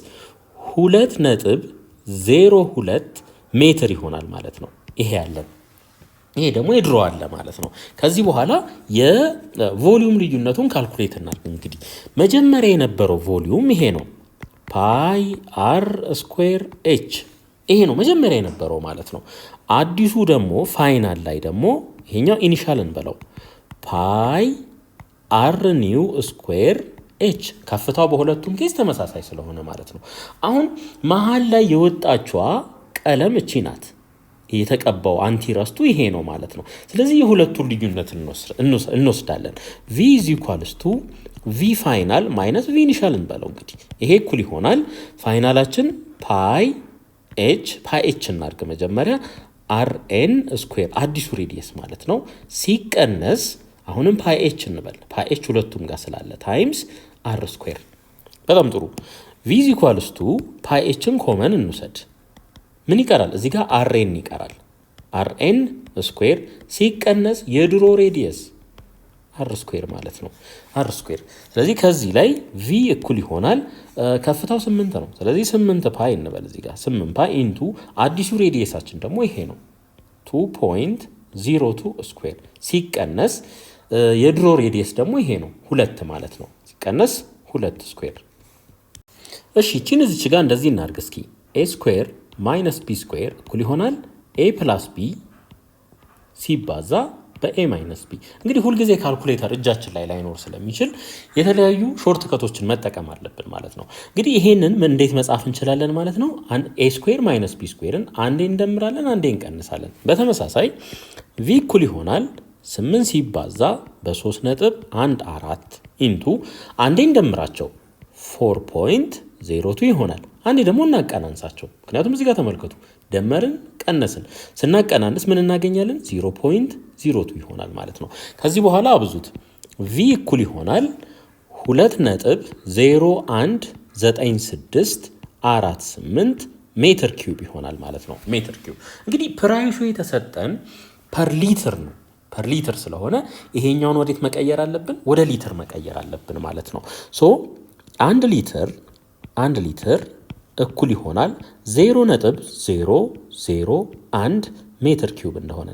2.02 ሜትር ይሆናል ማለት ነው። ይሄ ያለን ይሄ ደግሞ የድሮ አለ ማለት ነው። ከዚህ በኋላ የቮሊዩም ልዩነቱን ካልኩሌት እናድርግ። እንግዲህ መጀመሪያ የነበረው ቮሊዩም ይሄ ነው፣ ፓይ አር ስኩዌር ኤች ይሄ ነው መጀመሪያ የነበረው ማለት ነው። አዲሱ ደግሞ ፋይናል ላይ ደግሞ ይሄኛው ኢኒሻል እንበለው ፓይ አር ኒው ስኩዌር ኤች ከፍታው በሁለቱም ኬስ ተመሳሳይ ስለሆነ ማለት ነው። አሁን መሀል ላይ የወጣችዋ ቀለም እቺ ናት። የተቀባው አንቲረስቱ ይሄ ነው ማለት ነው። ስለዚህ የሁለቱን ልዩነት እንወስዳለን። v = v ፋይናል ማይነስ v ኢኒሻል እንበለው። እንግዲህ ይሄ እኩል ይሆናል ፋይናላችን ፓይ ኤች እናድርግ መጀመሪያ rn ስኩዌር አዲሱ ሬዲየስ ማለት ነው ሲቀነስ አሁንም ፓይ ኤች እንበል። ፓይ ኤች ሁለቱም ጋር ስላለ ታይምስ r ስኩዌር። በጣም ጥሩ። v = ፓይ ኤችን ኮመን እንውሰድ። ምን ይቀራል? እዚህ ጋር rn ይቀራል። rn ስኩዌር ሲቀነስ የድሮ ሬዲየስ r ስኩዌር ማለት ነው r ስኩዌር። ስለዚህ ከዚህ ላይ v እኩል ይሆናል ከፍታው 8 ነው። ስለዚህ 8 ፓይ እንበል። እዚህ ጋር 8 ፓይ ኢንቱ አዲሱ ሬዲየሳችን ደግሞ ይሄ ነው 2.02 ስኩዌር ሲቀነስ የድሮ ሬዲየስ ደግሞ ይሄ ነው 2 ማለት ነው ሲቀነስ 2 ስኩዌር። እሺ እቺን እዚች ጋር እንደዚህ እናድርግ እስኪ a ስኩዌር ማይነስ b ስኩዌር እኩል ይሆናል a ፕላስ b ሲባዛ በa ማይነስ b። እንግዲህ ሁልጊዜ ካልኩሌተር እጃችን ላይ ላይኖር ስለሚችል የተለያዩ ሾርት ከቶችን መጠቀም አለብን ማለት ነው። እንግዲህ ይሄንን እንዴት መጻፍ እንችላለን ማለት ነው? a ስኩዌር ማይነስ b ስኩዌርን አንዴ እንደምራለን አንዴ እንቀንሳለን። በተመሳሳይ v እኩል ይሆናል 8 ሲባዛ በ3.14 ኢንቱ አንዴ እንደምራቸው 4.02 ይሆናል። አንዴ ደግሞ እናቀናንሳቸው። ምክንያቱም እዚህ ጋር ተመልከቱ ደመርን ቀነስን ስናቀናንስ ምን እናገኛለን? 0.02 ይሆናል ማለት ነው። ከዚህ በኋላ አብዙት v እኩል ይሆናል 2.019648 ሜትር ኪዩብ ይሆናል ማለት ነው። ሜትር ኪዩብ እንግዲህ ፕራይሱ የተሰጠን ፐር ሊትር ነው። ፐር ሊትር ስለሆነ ይሄኛውን ወዴት መቀየር አለብን? ወደ ሊትር መቀየር አለብን ማለት ነው። ሶ አንድ ሊትር እኩል ይሆናል 0.001 ሜትር ኪዩብ እንደሆነ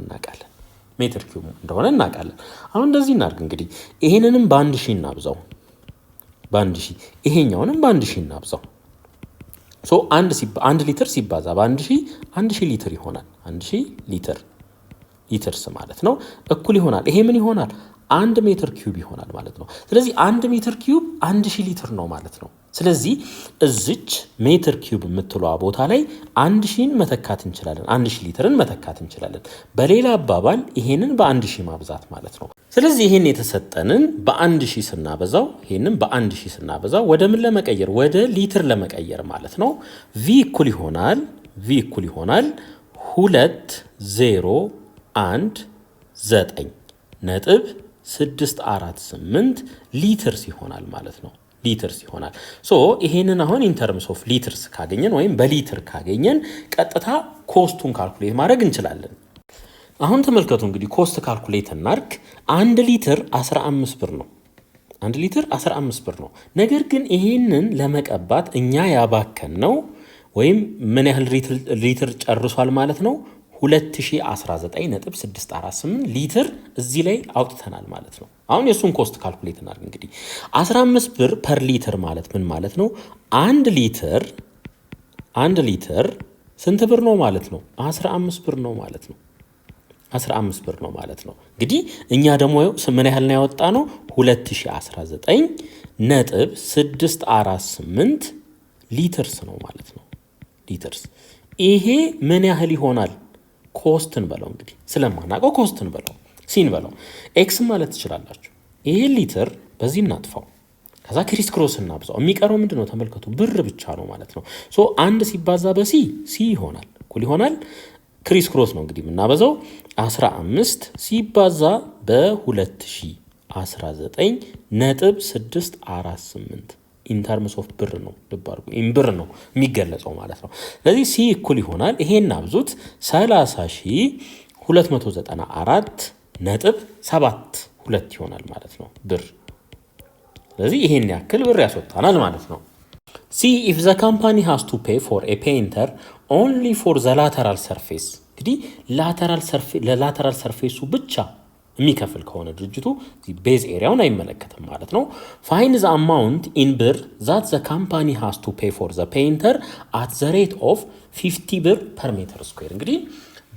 እናውቃለን። አሁን እንደዚህ እናድርግ እንግዲህ ይሄንንም በ1000 እናብዛው በ1000 ይሄኛውንም በ1000 እናብዛው። ሶ አንድ ሊትር ሲባዛ በ1000 1000 ሊትር ይሆናል። 1000 ሊትርስ ማለት ነው እኩል ይሆናል ይሄ ምን ይሆናል? 1 ሜትር ኪዩብ ይሆናል ማለት ነው። ስለዚህ 1 ሜትር ኪዩብ 1000 ሊትር ነው ማለት ነው። ስለዚህ እዚች ሜትር ኪዩብ የምትለዋ ቦታ ላይ 1000ን መተካት እንችላለን፣ 1000 ሊትርን መተካት እንችላለን። በሌላ አባባል ይሄንን በ1000 ማብዛት ማለት ነው። ስለዚህ ይሄን የተሰጠንን በ1000 ስናበዛው ይሄንን በ1000 ስናበዛው ወደ ምን ለመቀየር? ወደ ሊትር ለመቀየር ማለት ነው። v እኩል ይሆናል 2019.648 ሊትርስ ይሆናል ማለት ነው። ሊትርስ ይሆናል። ሶ ይሄንን አሁን ኢን ተርምስ ኦፍ ሊትርስ ካገኘን ወይም በሊትር ካገኘን ቀጥታ ኮስቱን ካልኩሌት ማድረግ እንችላለን። አሁን ተመልከቱ እንግዲህ ኮስት ካልኩሌት እናርግ። 1 ሊትር 15 ብር ነው። 1 ሊትር 15 ብር ነው። ነገር ግን ይሄንን ለመቀባት እኛ ያባከነው ወይም ምን ያህል ሊትር ጨርሷል ማለት ነው 2019.648 ሊትር እዚህ ላይ አውጥተናል ማለት ነው። አሁን የሱን ኮስት ካልኩሌት እናድርግ እንግዲህ 15 ብር ፐር ሊትር ማለት ምን ማለት ነው? 1 ሊትር ስንት ብር ነው ማለት ነው? 15 ብር ነው ማለት ነው። 15 ብር ነው ማለት ነው። እንግዲህ እኛ ደግሞ ምን ያህል ነው ያወጣ ነው? 2019.648 ሊትርስ ነው ማለት ነው። ሊትርስ ይሄ ምን ያህል ይሆናል? ኮስትን በለው እንግዲህ ስለማናውቀው ኮስትን በለው ሲን በለው ኤክስ ማለት ትችላላችሁ። ይሄ ሊትር በዚህ እናጥፋው ከዛ ክሪስ ክሮስ እናብዛው። የሚቀረው ምንድነው ተመልከቱ፣ ብር ብቻ ነው ማለት ነው። ሶ 1 ሲባዛ በሲ ሲ ይሆናል፣ እኩል ይሆናል ክሪስ ክሮስ ነው እንግዲህ የምናበዛው 15 ሲባዛ በ2019 ነጥብ 648 ኢንተርምስ ኦፍ ብር ነው። ልብ አድርጉ፣ ብር ነው የሚገለጸው ማለት ነው። ስለዚህ ሲ እኩል ይሆናል ይሄን አብዙት 30,294 ነጥብ 72 ይሆናል ማለት ነው ብር። ስለዚህ ይሄን ያክል ብር ያስወጣናል ማለት ነው። ሲ ኢፍ ዘ ካምፓኒ ሃዝ ቱ ፔይ ፎር ኤ ፔይንተር ኦንሊ ፎር ዘ ላተራል ሰርፌስ። እንግዲህ ለላተራል ሰርፌሱ ብቻ የሚከፍል ከሆነ ድርጅቱ ቤዝ ኤሪያውን አይመለከትም ማለት ነው። ፋይን ዘ አማውንት ኢን ብር ዛት ዘ ካምፓኒ ሃዝ ቱ ፔይ ፎር ዘ ፔይንተር አት ዘ ሬት ኦፍ 50 ብር ፐር ሜትር ስኩዌር። እንግዲህ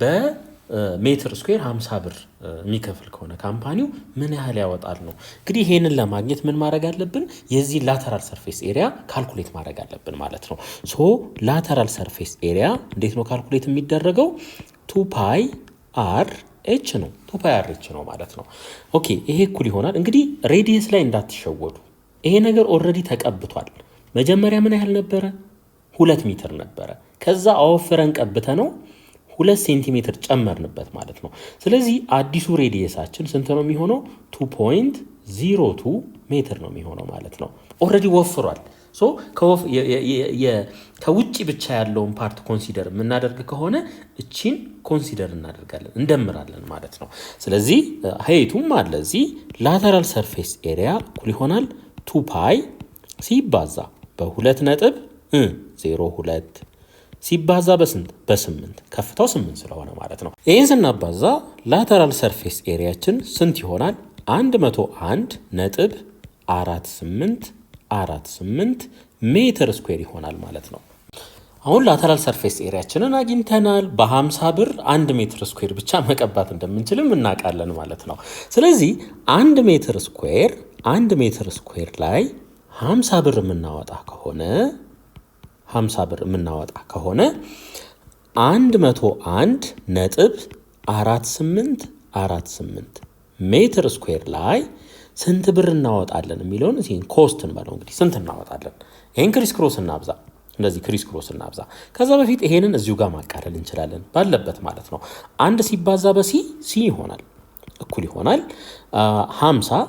በሜትር ስኩዌር 50 ብር የሚከፍል ከሆነ ካምፓኒው ምን ያህል ያወጣል ነው። እንግዲህ ይሄንን ለማግኘት ምን ማድረግ አለብን? የዚህ ላተራል ሰርፌስ ኤሪያ ካልኩሌት ማድረግ አለብን ማለት ነው። ሶ ላተራል ሰርፌስ ኤሪያ እንዴት ነው ካልኩሌት የሚደረገው? 2 ፓይ አር ኤች ነው። 2 ፓይ አር ኤች ነው ማለት ነው። ኦኬ ይሄ እኩል ይሆናል እንግዲህ ሬዲየስ ላይ እንዳትሸወዱ። ይሄ ነገር ኦልሬዲ ተቀብቷል። መጀመሪያ ምን ያህል ነበረ? 2 ሜትር ነበረ። ከዛ አወፍረን ቀብተ ነው 2 ሴንቲሜትር ጨመርንበት ማለት ነው። ስለዚህ አዲሱ ሬዲየሳችን ስንት ነው የሚሆነው? 2.02 ሜትር ነው የሚሆነው ማለት ነው። ኦልሬዲ ወፍሯል። ሶ ከውጭ ብቻ ያለውን ፓርት ኮንሲደር የምናደርግ ከሆነ እቺን ኮንሲደር እናደርጋለን፣ እንደምራለን ማለት ነው። ስለዚህ ሀይቱም አለ እዚህ ላተራል ሰርፌስ ኤሪያ እኩል ይሆናል 2 ፓይ ሲባዛ በ2.02 ሲባዛ በስንት? በ8 ከፍታው 8 ስለሆነ ማለት ነው። ይህን ስናባዛ ላተራል ሰርፌስ ኤሪያችን ስንት ይሆናል? 101.4848 ሜትር ስኩዌር ይሆናል ማለት ነው። አሁን ላተራል ሰርፌስ ኤሪያችንን አግኝተናል። በ50 ብር 1 ሜትር ስኩዌር ብቻ መቀባት እንደምንችልም እናውቃለን ማለት ነው። ስለዚህ 1 ሜትር ስኩዌር ላይ 50 ብር የምናወጣ ከሆነ 101.4848 ሜትር ስኩዌር ላይ ስንት ብር እናወጣለን የሚለውን እዚህን ኮስት እንበለው። እንግዲህ ስንት እናወጣለን? ይሄን ክሪስ ክሮስ እናብዛ፣ እንደዚህ ክሪስ ክሮስ እናብዛ። ከዛ በፊት ይሄንን እዚሁ ጋር ማቃለል እንችላለን ባለበት ማለት ነው። 1 ሲባዛ በሲ ሲ ይሆናል እኩል ይሆናል 50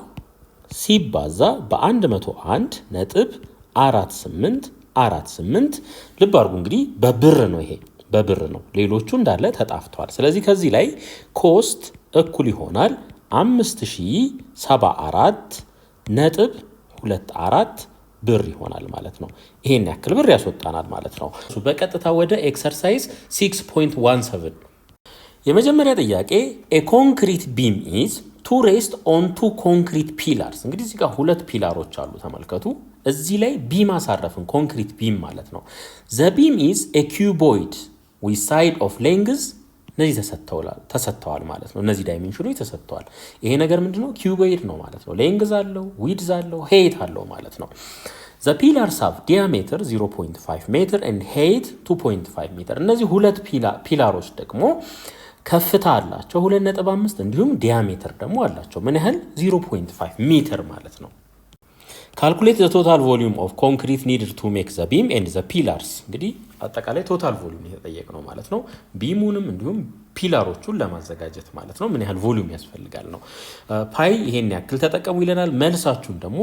ሲባዛ በ101.4848 ልብ አድርጉ እንግዲህ በብር ነው፣ ይሄ በብር ነው። ሌሎቹ እንዳለ ተጣፍተዋል። ስለዚህ ከዚህ ላይ ኮስት እኩል ይሆናል 5074.24 ብር ይሆናል ማለት ነው። ይሄን ያክል ብር ያስወጣናል ማለት ነው። በቀጥታ ወደ ኤክሰርሳይዝ 6.17 የመጀመሪያ ጥያቄ ኤ ኮንክሪት ቢም ኢዝ ቱ ሬስት ኦን ቱ ኮንክሪት ፒላርስ። እንግዲህ እዚህ ጋር 2 ፒላሮች አሉ ተመልከቱ። እዚህ ላይ ቢም አሳረፍን፣ ኮንክሪት ቢም ማለት ነው። ዘ ቢም ኢዝ ኤ ኪዩቦይድ ዊዝ ሳይድ ኦፍ ሌንግዝ። እነዚህ ተሰጥተዋል ማለት ነው። እነዚህ ዳይሜንሽኖች ተሰጥተዋል። ይሄ ነገር ምንድነው? ኪዩቦይድ ነው ማለት ነው። ሌንግዝ አለው፣ ዊድዝ አለው፣ ሄይት አለው ማለት ነው። ዘ ፒላርስ ሃቭ ዲያሜትር 0.5 ሜትር ኤንድ ሄይት 2.5 ሜትር። እነዚህ 2 ፒላሮች ደግሞ ከፍታ አላቸው 2.5 እንዲሁም ዲያሜትር ደግሞ አላቸው ምን ያህል? 0.5 ሜትር ማለት ነው። ካልኩሌት ዘ ቶታል ቮሊዩም ኦፍ ኮንክሪት ኒድድ ቱ ሜክ ዘ ቢም ኤንድ ዘ ፒላርስ። እንግዲህ አጠቃላይ ቶታል ቮሊዩም የተጠየቅነው ማለት ነው። ቢሙንም እንዲሁም ፒላሮቹን ለማዘጋጀት ማለት ነው ምን ያህል ቮሊዩም ያስፈልጋል ነው። ፓይ ይሄን ያክል ተጠቀሙ ይለናል። መልሳችሁን ደግሞ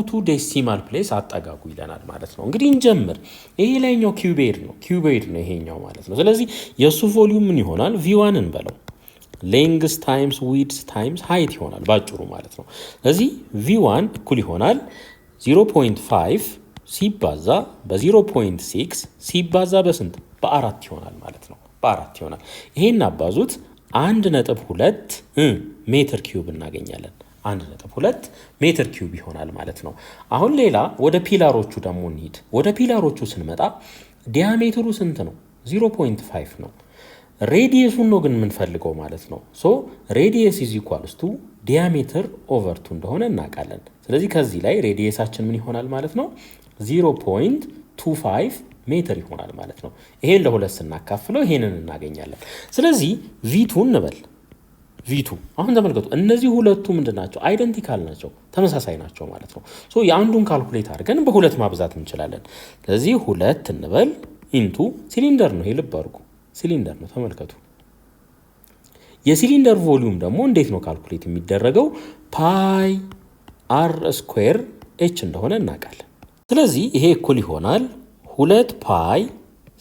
ቱ ዴሲማል ፕሌስ አጠጋጉ ይለናል ማለት ነው። እንግዲህ እንጀምር። ይሄ ላይኛው ኪዩቤድ ነው ይሄኛው ማለት ነው። ስለዚህ የእሱ ቮሊዩም ምን ይሆናል? ቪዋን እንበለው። ሌንግስ ታይምስ ዊድስ ታይምስ ሃይት ይሆናል ባጭሩ ማለት ነው። ስለዚህ ቪዋን እኩል ይሆናል 0.5 ሲባዛ በ0.6 ሲባዛ በስንት? በ4 ይሆናል ማለት ነው። በ4 ይሆናል። ይሄን አባዙት 1.2 ሜትር ኪዩብ እናገኛለን። 1.2 ሜትር ኪዩብ ይሆናል ማለት ነው። አሁን ሌላ ወደ ፒላሮቹ ደግሞ እንሂድ። ወደ ፒላሮቹ ስንመጣ ዲያሜትሩ ስንት ነው? 0.5 ነው። ሬዲየሱን ነው ግን የምንፈልገው ማለት ነው። ሶ ሬዲየስ ኢዝ ኢኳልስ ቱ ዲያሜትር ኦቨር 2 እንደሆነ እናውቃለን። ስለዚህ ከዚህ ላይ ሬዲየሳችን ምን ይሆናል ማለት ነው? 0.25 ሜትር ይሆናል ማለት ነው። ይሄን ለሁለት ስናካፍለው ይሄንን እናገኛለን። ስለዚህ ቪቱ እንበል። v2 አሁን ተመልከቱ እነዚህ ሁለቱ ምንድናቸው አይደንቲካል ናቸው ተመሳሳይ ናቸው ማለት ነው ሶ የአንዱን ካልኩሌት አድርገን በሁለት ማብዛት እንችላለን ስለዚህ ሁለት እንበል ኢንቱ ሲሊንደር ነው ልብ አድርጉ ሲሊንደር ነው ተመልከቱ የሲሊንደር ቮሊዩም ደግሞ እንዴት ነው ካልኩሌት የሚደረገው ፓይ አር ስኩዌር ኤች እንደሆነ እናውቃለን ስለዚህ ይሄ እኩል ይሆናል 2 ፓይ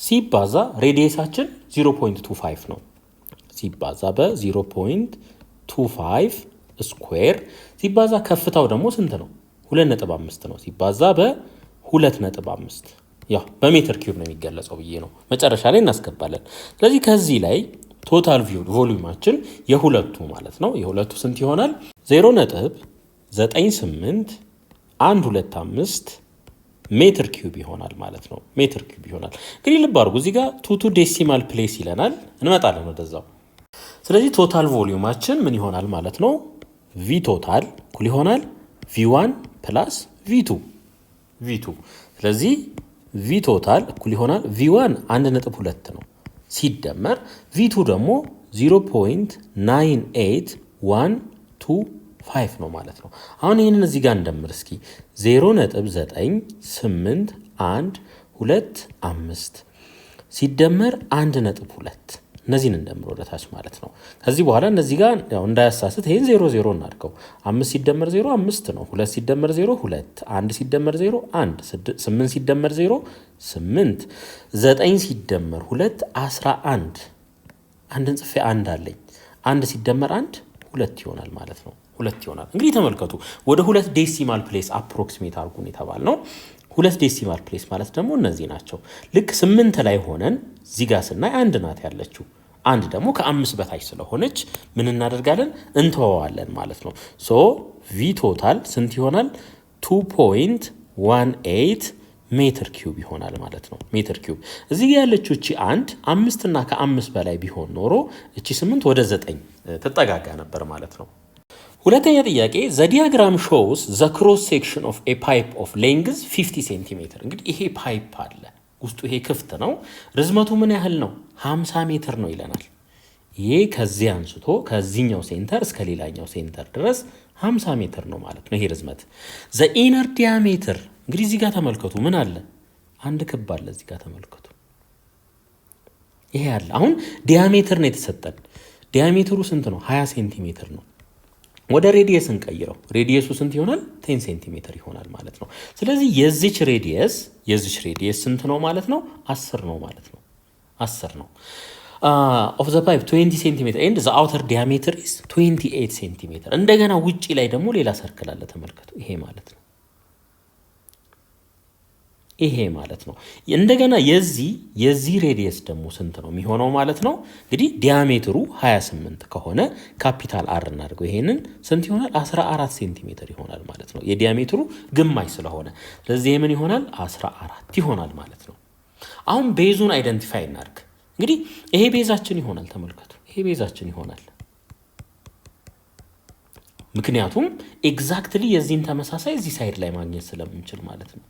ሲባዛ ሬዲየሳችን 0.25 ነው ሲባዛ በ0.25 ስኩዌር ሲባዛ ከፍታው ደግሞ ስንት ነው 2.5 ነው ሲባዛ በ2.5 ያው በሜትር ኪዩብ ነው የሚገለጸው ብዬ ነው መጨረሻ ላይ እናስገባለን ስለዚህ ከዚህ ላይ ቶታል ቮሊዩማችን የሁለቱ ማለት ነው የሁለቱ ስንት ይሆናል 0.98125 ሜትር ኪዩብ ይሆናል ማለት ነው ሜትር ኪዩብ ይሆናል እንግዲህ ልብ አድርጉ እዚህ ጋር ቱ ዴሲማል ፕሌስ ይለናል እንመጣለን ወደዛው ስለዚህ ቶታል ቮሊዩማችን ምን ይሆናል ማለት ነው v ቶታል እኩል ይሆናል v1 + v2 ስለዚህ v ቶታል እኩል ይሆናል v1 1.2 ነው ሲደመር v2 ደግሞ 0.98125 ነው ማለት ነው አሁን ይሄንን እዚህ ጋር እንደምር እስኪ 0.98125 ሲደመር 1.2 እነዚህን እንደምር ወደታች ማለት ነው ከዚህ በኋላ እነዚህ ጋር ያው እንዳያሳስት ይሄን 0 እናድርገው 5 ሲደመር 0 5 ነው 2 ሲደመር 0 2 1 ሲደመር 0 1 8 ሲደመር 0 8 9 ሲደመር 2 11 አንድን ጽፌ 1 አለኝ 1 ሲደመር 1 2 ይሆናል ማለት ነው 2 ይሆናል እንግዲህ ተመልከቱ ወደ 2 ዴሲማል ፕሌስ አፕሮክሲሜት አድርጉን የተባል ነው 2 ዴሲማል ፕሌስ ማለት ደግሞ እነዚህ ናቸው ልክ 8 ላይ ሆነን እዚህ ጋር ስናይ አንድ ናት ያለችው አንድ ደግሞ ከ5 በታች ስለሆነች ምን እናደርጋለን እንተዋዋለን ማለት ነው ሶ v ቶታል ስንት ይሆናል 2.18 ሜትር ኪዩብ ይሆናል ማለት ነው ሜትር ኪዩብ እዚህ ጋር ያለችው እቺ 5 እና ከ5 በላይ ቢሆን ኖሮ እቺ 8 ወደ 9 ተጠጋጋ ነበር ማለት ነው ሁለተኛ ጥያቄ the diagram shows the cross section of a pipe of length 50 cm እንግዲህ ይሄ ፓይፕ አለ ውስጡ ይሄ ክፍት ነው ርዝመቱ ምን ያህል ነው 50 ሜትር ነው ይለናል ይሄ ከዚህ አንስቶ ከዚህኛው ሴንተር እስከ ሌላኛው ሴንተር ድረስ 50 ሜትር ነው ማለት ነው ይሄ ርዝመት the inner diameter እንግዲህ እዚህ ጋር ተመልከቱ ምን አለ አንድ ክብ አለ እዚህ ጋር ተመልከቱ ይሄ አለ አሁን ዲያሜትር ነው የተሰጠን ዲያሜትሩ ስንት ነው 20 ሴንቲሜትር ነው ወደ ሬዲየስ እንቀይረው ሬዲየሱ ስንት ይሆናል 10 ሴንቲሜትር ይሆናል ማለት ነው ስለዚህ የዚች ሬዲየስ ስንት ነው ማለት ነው 10 ነው ማለት ነው 10 ነው of the pipe 20 cm and the outer diameter is 28 cm እንደገና ውጪ ላይ ደግሞ ሌላ ሰርክል አለ ተመልከቱ ይሄ ማለት ነው እንደገና የዚህ ሬዲየስ ደግሞ ስንት ነው የሚሆነው ማለት ነው እንግዲህ ዲያሜትሩ 28 ከሆነ ካፒታል አር እናድርገው ይሄንን ስንት ይሆናል 14 ሴንቲሜትር ይሆናል ማለት ነው የዲያሜትሩ ግማሽ ስለሆነ ስለዚህ ምን ይሆናል 14 ይሆናል ማለት ነው አሁን ቤዙን አይደንቲፋይ እናድርግ እንግዲህ ይሄ ቤዛችን ይሆናል ተመልከቱ ይሄ ቤዛችን ይሆናል ምክንያቱም ኤግዛክትሊ የዚህን ተመሳሳይ እዚህ ሳይድ ላይ ማግኘት ስለምንችል ማለት ነው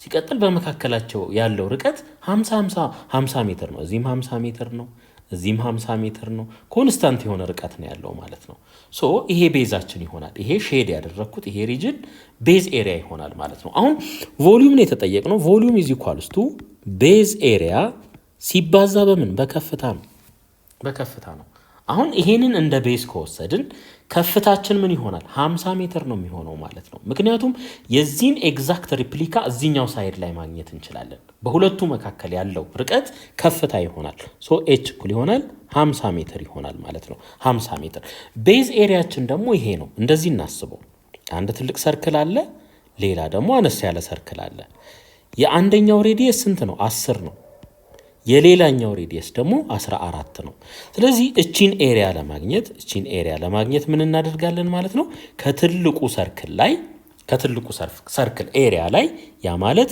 ሲቀጥል በመካከላቸው ያለው ርቀት 50 ሜትር ነው እዚህም 50 ሜትር ነው እዚህም 50 ሜትር ነው ኮንስታንት የሆነ ርቀት ነው ያለው ማለት ነው ሶ ይሄ ቤዛችን ይሆናል ይሄ ሼድ ያደረኩት ይሄ ሪጅን ቤዝ ኤሪያ ይሆናል ማለት ነው አሁን ቮሊዩም ነው የተጠየቅነው ቮሊዩም ኢዝ ኢኳልስ ቱ ቤዝ ኤሪያ ሲባዛ በምን በከፍታ ነው አሁን ይሄንን እንደ ቤዝ ከወሰድን ከፍታችን ምን ይሆናል 50 ሜትር ነው የሚሆነው ማለት ነው ምክንያቱም የዚህን ኤግዛክት ሪፕሊካ እዚህኛው ሳይድ ላይ ማግኘት እንችላለን በሁለቱ መካከል ያለው ርቀት ከፍታ ይሆናል ሶ h እኩል ይሆናል 50 ሜትር ይሆናል ማለት ነው 50 ሜትር ቤዝ ኤሪያችን ደግሞ ይሄ ነው እንደዚህ እናስበው አንድ ትልቅ ሰርክል አለ ሌላ ደግሞ አነስ ያለ ሰርክል አለ የአንደኛው ሬዲየስ ስንት ነው 10 ነው የሌላኛው ሬዲየስ ደግሞ 14 ነው ስለዚህ እቺን ኤሪያ ለማግኘት ምን እናደርጋለን ማለት ነው ከትልቁ ሰርክል ኤሪያ ላይ ያ ማለት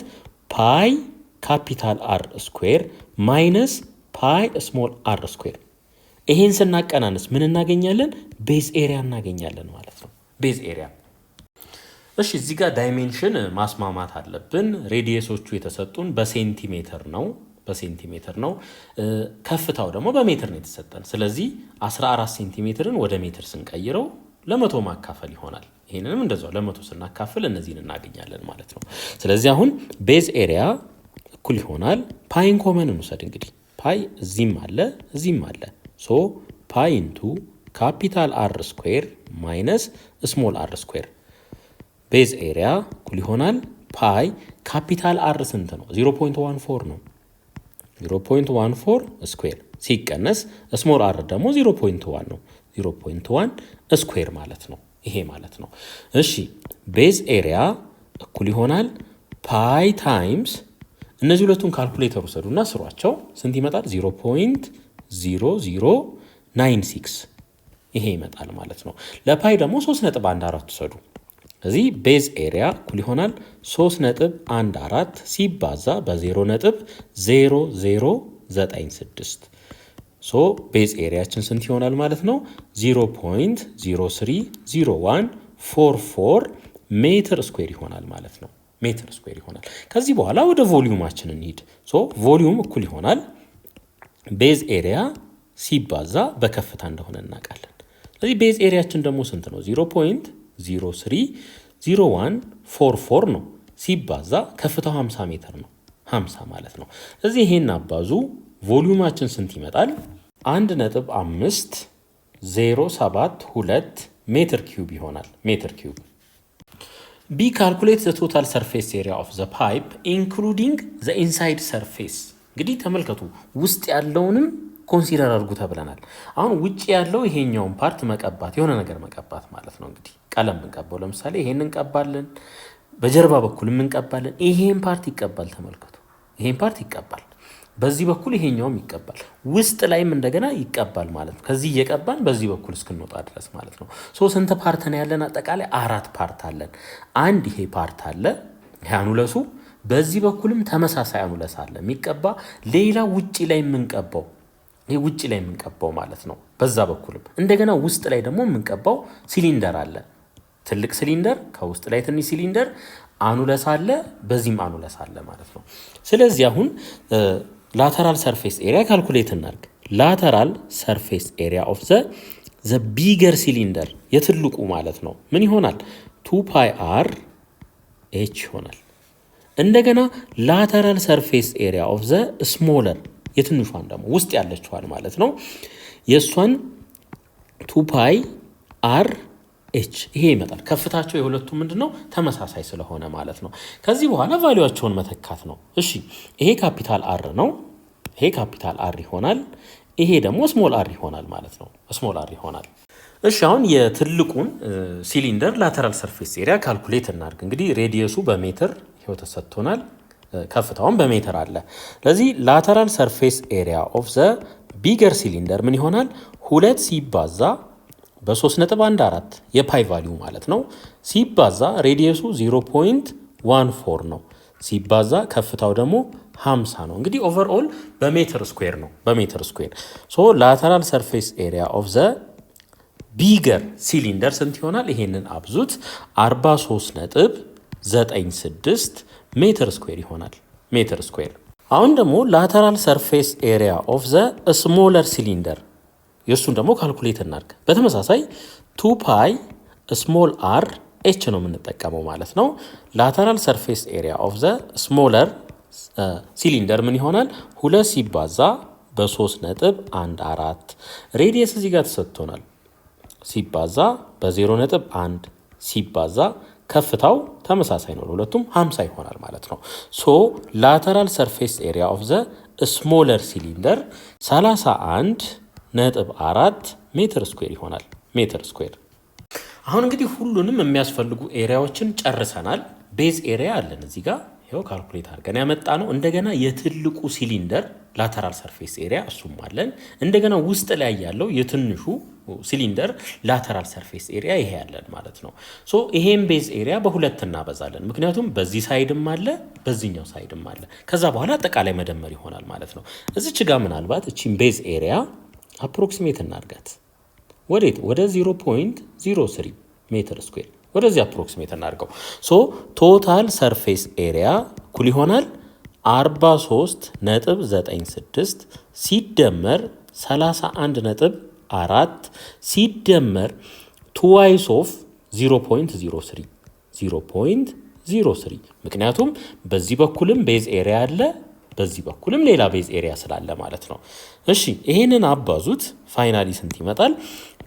ፓይ ካፒታል አር ስኩዌር ማይነስ ፓይ ስሞል አር ስኩዌር ይሄን ስናቀናንስ ምን እናገኛለን ቤዝ ኤሪያ እናገኛለን ማለት ነው ቤዝ ኤሪያ እሺ እዚህ ጋር ዳይሜንሽን ማስማማት አለብን ሬዲየሶቹ የተሰጡን በሴንቲሜትር ነው በሴንቲሜትር ነው። ከፍታው ደግሞ በሜትር ነው የተሰጠን። ስለዚህ 14 ሴንቲሜትርን ወደ ሜትር ስንቀይረው ለመቶ ማካፈል ይሆናል። ይሄንንም እንደዛው ለመቶ ስናካፍል እነዚህን እናገኛለን ማለት ነው። ስለዚህ አሁን ቤዝ ኤሪያ እኩል ይሆናል ፓይን ኮመን እንውሰድ። እንግዲህ ፓይ እዚህም አለ እዚህም አለ። ሶ ፓይ ኢንቱ ካፒታል አር ስኩዌር ማይነስ ስሞል አር ስኩዌር ቤዝ ኤሪያ እኩል ይሆናል ፓይ ካፒታል አር ስንት ነው? 0.14 ነው። 0.14 ስኩዌር ሲቀነስ ስሞል አር ደግሞ 0.1 ነው። 0.1 ስኩዌር ማለት ነው። ይሄ ማለት ነው። እሺ ቤዝ ኤሪያ እኩል ይሆናል ፓይ ታይምስ እነዚህ ሁለቱን ካልኩሌተር ውሰዱና ስሯቸው ስንት ይመጣል? 0.0096 ይሄ ይመጣል ማለት ነው። ለፓይ ደግሞ 3.14 ውሰዱ። እዚህ ቤዝ ኤሪያ እኩል ይሆናል 3.14 ሲባዛ በ0.0096 ሶ ቤዝ ኤሪያችን ስንት ይሆናል ማለት ነው? 0.030144 ሜትር ስኩዌር ይሆናል ማለት ነው። ሜትር ስኩዌር ይሆናል። ከዚህ በኋላ ወደ ቮሊዩማችን እንሂድ። ሶ ቮሊዩም እኩል ይሆናል ቤዝ ኤሪያ ሲባዛ በከፍታ እንደሆነ እናውቃለን። ስለዚህ ቤዝ ኤሪያችን ደግሞ ስንት ነው? 0.030144 ነው ሲባዛ ከፍታው 50 ሜትር ነው። 50 ማለት ነው። ስለዚህ ይሄን አባዙ ቮሊዩማችን ስንት ይመጣል? 1.5072 ሜትር ኪዩብ ይሆናል። ሜትር ኪዩብ ቢ ካልኩሌት ዘ ቶታል ሰርፌስ ኤሪያ ኦፍ ዘ ፓይፕ ኢንክሉዲንግ ዘ ኢንሳይድ ሰርፌስ። እንግዲህ ተመልከቱ ውስጥ ያለውንም ኮንሲደር አድርጉ ተብለናል። አሁን ውጭ ያለው ይሄኛውን ፓርት መቀባት የሆነ ነገር መቀባት ማለት ነው። እንግዲህ ቀለም ብንቀባው ለምሳሌ ይሄን እንቀባለን፣ በጀርባ በኩልም እንቀባለን። ይሄን ፓርት ይቀባል። ተመልከቱ ይሄን ፓርት ይቀባል። በዚህ በኩል ይሄኛውም ይቀባል። ውስጥ ላይም እንደገና ይቀባል ማለት ነው። ከዚህ እየቀባን በዚህ በኩል እስክንወጣ ድረስ ማለት ነው። ሶ ስንት ፓርት ነው ያለን? አጠቃላይ 4 ፓርት አለን። አንድ ይሄ ፓርት አለ፣ ይሄ አኑለሱ። በዚህ በኩልም ተመሳሳይ አኑለስ አለ የሚቀባ። ሌላ ውጪ ላይ የምንቀባው ይሄ ውጪ ላይ የምንቀባው ማለት ነው። በዛ በኩልም እንደገና ውስጥ ላይ ደግሞ የምንቀባው ሲሊንደር አለ። ትልቅ ሲሊንደር ከውስጥ ላይ ትንሽ ሲሊንደር አኑለስ አለ፣ በዚህም አኑለስ አለ ማለት ነው። ስለዚህ አሁን ላተራል ሰርፌስ ኤሪያ ካልኩሌት እናድርግ። ላተራል ሰርፌስ ኤሪያ ኦፍ ዘ ቢገር ሲሊንደር የትልቁ ማለት ነው ምን ይሆናል? 2 ፓይ አር ኤች ይሆናል። እንደገና ላተራል ሰርፌስ ኤሪያ ኦፍ ዘ ስሞለር የትንሿን ደግሞ ውስጥ ያለችዋል ማለት ነው የእሷን 2 ፓይ አር ኤች ይሄ ይመጣል። ከፍታቸው የሁለቱ ምንድን ነው? ተመሳሳይ ስለሆነ ማለት ነው። ከዚህ በኋላ ቫሊዋቸውን መተካት ነው። እሺ ይሄ ካፒታል አር ነው፣ ይሄ ካፒታል አር ይሆናል፣ ይሄ ደግሞ ስሞል አር ይሆናል ማለት ነው። ስሞል አር ይሆናል። እሺ አሁን የትልቁን ሲሊንደር ላተራል ሰርፌስ ኤሪያ ካልኩሌት እናድርግ። እንግዲህ ሬዲየሱ በሜትር ይኸው ተሰጥቶናል፣ ከፍታውን በሜትር አለ። ስለዚህ ላተራል ሰርፌስ ኤሪያ ኦፍ ዘ ቢገር ሲሊንደር ምን ይሆናል? 2 ሲባዛ በ3.14 የፓይ ቫሊዩ ማለት ነው ሲባዛ ሬዲየሱ 0.14 ነው ሲባዛ ከፍታው ደግሞ 50 ነው። እንግዲህ ኦቨርኦል በሜትር ስኩዌር ነው። በሜትር ስኩዌር ሶ ላተራል ሰርፌስ ኤሪያ ኦፍ ዘ ቢገር ሲሊንደር ስንት ይሆናል? ይሄንን አብዙት 43.96 ሜትር ስኩዌር ይሆናል። ሜትር ስኩዌር። አሁን ደግሞ ላተራል ሰርፌስ ኤሪያ ኦፍ ዘ ስሞለር ሲሊንደር የእሱን ደግሞ ካልኩሌት እናድርግ። በተመሳሳይ 2 ፓይ ስሞል አር ኤች ነው የምንጠቀመው ማለት ነው። ላተራል ሰርፌስ ኤሪያ ኦፍ ዘ ስሞለር ሲሊንደር ምን ይሆናል? 2 ሲባዛ በ3.14 ሬዲየስ እዚህ ጋር ተሰጥቶናል ሲባዛ በ0.1 ሲባዛ ከፍታው ተመሳሳይ ነው ለሁለቱም 50 ይሆናል ማለት ነው። ሶ ላተራል ሰርፌስ ኤሪያ ኦፍ ዘ ስሞለር ሲሊንደር 31.4 ሜትር ስኩዌር ይሆናል። ሜትር ስኩዌር። አሁን እንግዲህ ሁሉንም የሚያስፈልጉ ኤሪያዎችን ጨርሰናል። ቤዝ ኤሪያ አለን እዚህ ጋር ይኸው ካልኩሌት አድርገን ያመጣ ነው። እንደገና የትልቁ ሲሊንደር ላተራል ሰርፌስ ኤሪያ እሱም አለን። እንደገና ውስጥ ላይ ያለው የትንሹ ሲሊንደር ላተራል ሰርፌስ ኤሪያ ይሄ ያለን ማለት ነው። ሶ ይሄን ቤዝ ኤሪያ በሁለት እናበዛለን። ምክንያቱም በዚህ ሳይድም አለ በዚህኛው ሳይድም አለ። ከዛ በኋላ አጠቃላይ መደመር ይሆናል ማለት ነው። እዚች ጋር ምናልባት እቺን ቤዝ ኤሪያ አፕሮክሲሜት እናድርጋት። ወዴት? ወደ 0.03 ሜትር ስኩዌር ወደዚህ አፕሮክሲሜት እናድርገው። ሶ ቶታል ሰርፌስ ኤሪያ እኩል ይሆናል 43.96 ሲደመር 31.4 ሲደመር ትዋይስ ኦፍ 0.03 ምክንያቱም በዚህ በኩልም ቤዝ ኤሪያ አለ በዚህ በኩልም ሌላ ቤዝ ኤሪያ ስላለ ማለት ነው። እሺ ይሄንን አባዙት ፋይናሊ ስንት ይመጣል?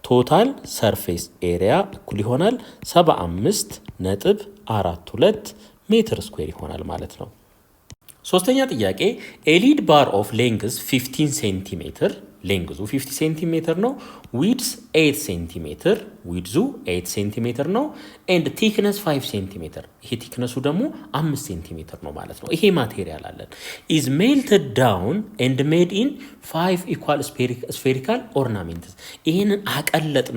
ቶታል ሰርፌስ ኤሪያ እኩል ይሆናል 75.42 ሜትር ስኩዌር ይሆናል ማለት ነው። ሶስተኛ ጥያቄ ኤሊድ ባር ኦፍ ሌንግዝ 15 ሴንቲሜትር ሌንግዙ 50 ሴንቲሜትር ነው። ዊድስ 8 ሴንቲሜትር ዊድዙ 8 ሴንቲሜትር ነው። ኤንድ ቲክነስ 5 ሴንቲሜትር ይሄ ቲክነሱ ደግሞ 5 ሴንቲሜትር ነው ማለት ነው። ይሄ ማቴሪያል አለን ኢዝ ሜልትድ ዳውን ኤንድ ሜድ ኢን 5 ኢኳል ስፌሪካል ኦርናሜንትስ ይሄንን አቀለጥ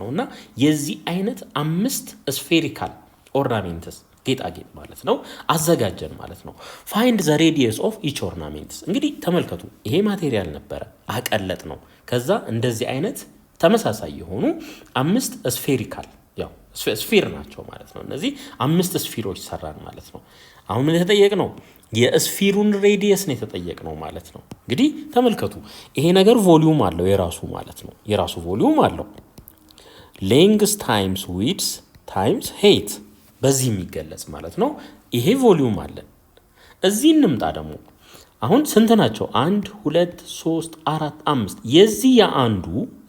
ነውና የዚህ አይነት 5 ስፌሪካል ኦርናሜንትስ ጌጣጌጥ ማለት ነው አዘጋጀን ማለት ነው። ፋይንድ ዘ ሬዲየስ ኦፍ ኢች ኦርናሜንትስ እንግዲህ ተመልከቱ ይሄ ማቴሪያል ነበረ አቀለጥ ነው። ከዛ እንደዚህ አይነት ተመሳሳይ የሆኑ 5 ስፌሪካል ያው ስፌር ናቸው ማለት ነው። እነዚህ 5 ስፌሮች ሰራን ማለት ነው። አሁን ምን የተጠየቅነው የስፌሩን ሬዲየስ ነው የተጠየቅነው ማለት ነው። እንግዲህ ተመልከቱ ይሄ ነገር ቮሊዩም አለው የራሱ ማለት ነው። የራሱ ቮሊዩም አለው ሌንግዝ ታይምስ ዊድስ ታይምስ ሄይት በዚህ የሚገለጽ ማለት ነው። ይሄ ቮሊዩም አለን። እዚህ እንምጣ ደግሞ አሁን ስንት ናቸው? 1 2 3 4 5 የዚህ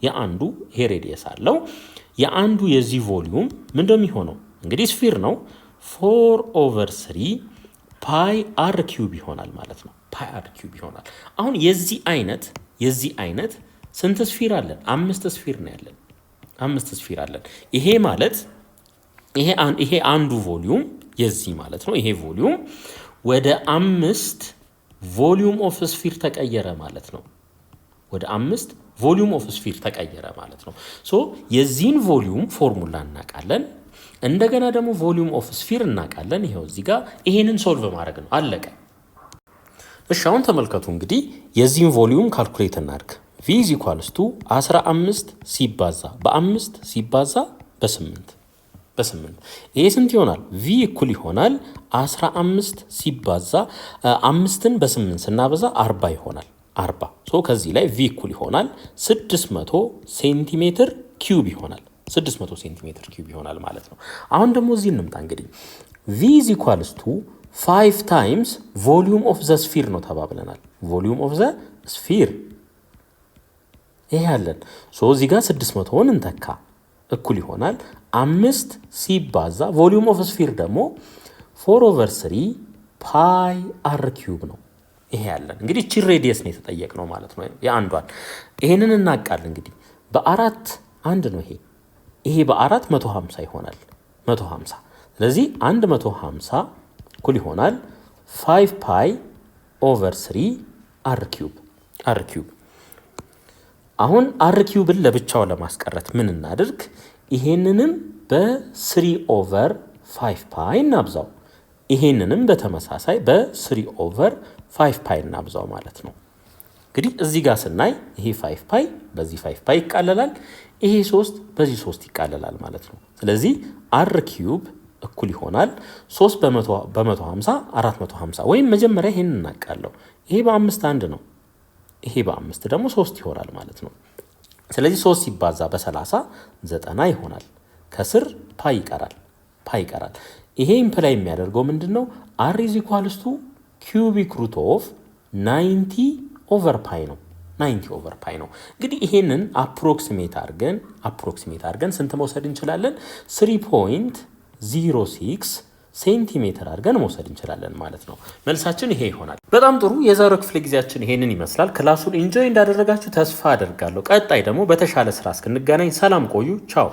የአንዱ ይሄ ሬዲየስ አለው የአንዱ የዚህ ቮሊዩም ምን እንደሚሆነው እንግዲህ ስፌር ነው 4/3 ፓይ አር ኪዩብ ይሆናል ማለት ነው። ፓይ አር ኪዩብ ይሆናል። አሁን የዚህ አይነት ስንት ስፌር አለን? 5 ስፌር ነው ያለን። 5 ስፌር አለን። ይሄ ማለት ይሄ አንዱ ቮሊዩም የዚህ ማለት ነው። ይሄ ቮሊዩም ወደ 5 ቮሊዩም ኦፍ ስፌር ተቀየረ ማለት ነው። ወደ 5 ቮሊዩም ኦፍ ስፌር ተቀየረ ማለት ነው። ሶ የዚህን ቮሊዩም ፎርሙላ እናውቃለን። እንደገና ደግሞ ቮሊዩም ኦፍ ስፌር እናውቃለን። ይሄው እዚህ ጋር ይሄንን ሶልቭ ማድረግ ነው አለቀ። እሺ አሁን ተመልከቱ እንግዲህ የዚህን ቮሊዩም ካልኩሌት እናድርግ። v is equals to 15 ሲባዛ በ5 ሲባዛ በ8 ይሄ ስንት ይሆናል? v እኩል ይሆናል 15 ሲባዛ 5ን በ8 ስናበዛ 40 ይሆናል 40 ሶ ከዚህ ላይ v እኩል ይሆናል 600 ሴንቲሜትር ኪዩብ ይሆናል 600 ሴንቲሜትር ኪዩብ ይሆናል ማለት ነው። አሁን ደግሞ እዚህ እንምጣ እንግዲህ v is equals to 5 times volume of the sphere ነው ተባብለናል። volume of the sphere ይሄ ያለን ሶ እዚህ ጋር 600ን እንተካ እኩል ይሆናል 5 ሲባዛ ቮሊዩም ኦፍ ስፌር ደግሞ 4/3 ፓይ አር ኪዩብ ነው። ይሄ ያለን እንግዲህ እቺ ሬዲየስ ነው የተጠየቅነው ማለት ነው የአንዷን። ይሄንን እናቃል እንግዲህ በ4 አንድ ነው ይሄ በ4 150 ይሆናል 150 ስለዚህ 150 እኩል ይሆናል 5 ፓይ ኦቨር 3 አር ኪዩብ አሁን አር ኪዩብን ለብቻው ለማስቀረት ምን እናድርግ? ይሄንንም በ3/5 ፓይ እናብዛው። ይሄንንም በተመሳሳይ በ3/5 ፓይ እናብዛው ማለት ነው። እንግዲህ እዚህ ጋር ስናይ ይሄ 5 ፓይ በዚህ 5 ፓይ ይቃለላል፣ ይሄ 3 በዚህ 3 ይቃለላል ማለት ነው። ስለዚህ አር ኪዩብ እኩል ይሆናል 3 በ150 450 ወይም መጀመሪያ ይሄን እናቃለው። ይሄ በ5 አንድ ነው፣ ይሄ በ5 ደግሞ 3 ይሆናል ማለት ነው። ስለዚህ 3 ሲባዛ በ30 90 ይሆናል። ከስር ፓይ ይቀራል። ይሄ ኢምፕላይ የሚያደርገው ምንድነው? r is equals to cubic root of 90/ፓይ ነው። 90/ፓይ ነው። እንግዲህ ይሄንን አፕሮክሲሜት አድርገን ስንት መውሰድ እንችላለን? 3.06 ሴንቲሜትር አድርገን መውሰድ እንችላለን ማለት ነው። መልሳችን ይሄ ይሆናል። በጣም ጥሩ። የዛሬው ክፍለ ጊዜያችን ይሄንን ይመስላል። ክላሱን ኢንጆይ እንዳደረጋችሁ ተስፋ አደርጋለሁ። ቀጣይ ደግሞ በተሻለ ስራ እስክንገናኝ ሰላም ቆዩ። ቻው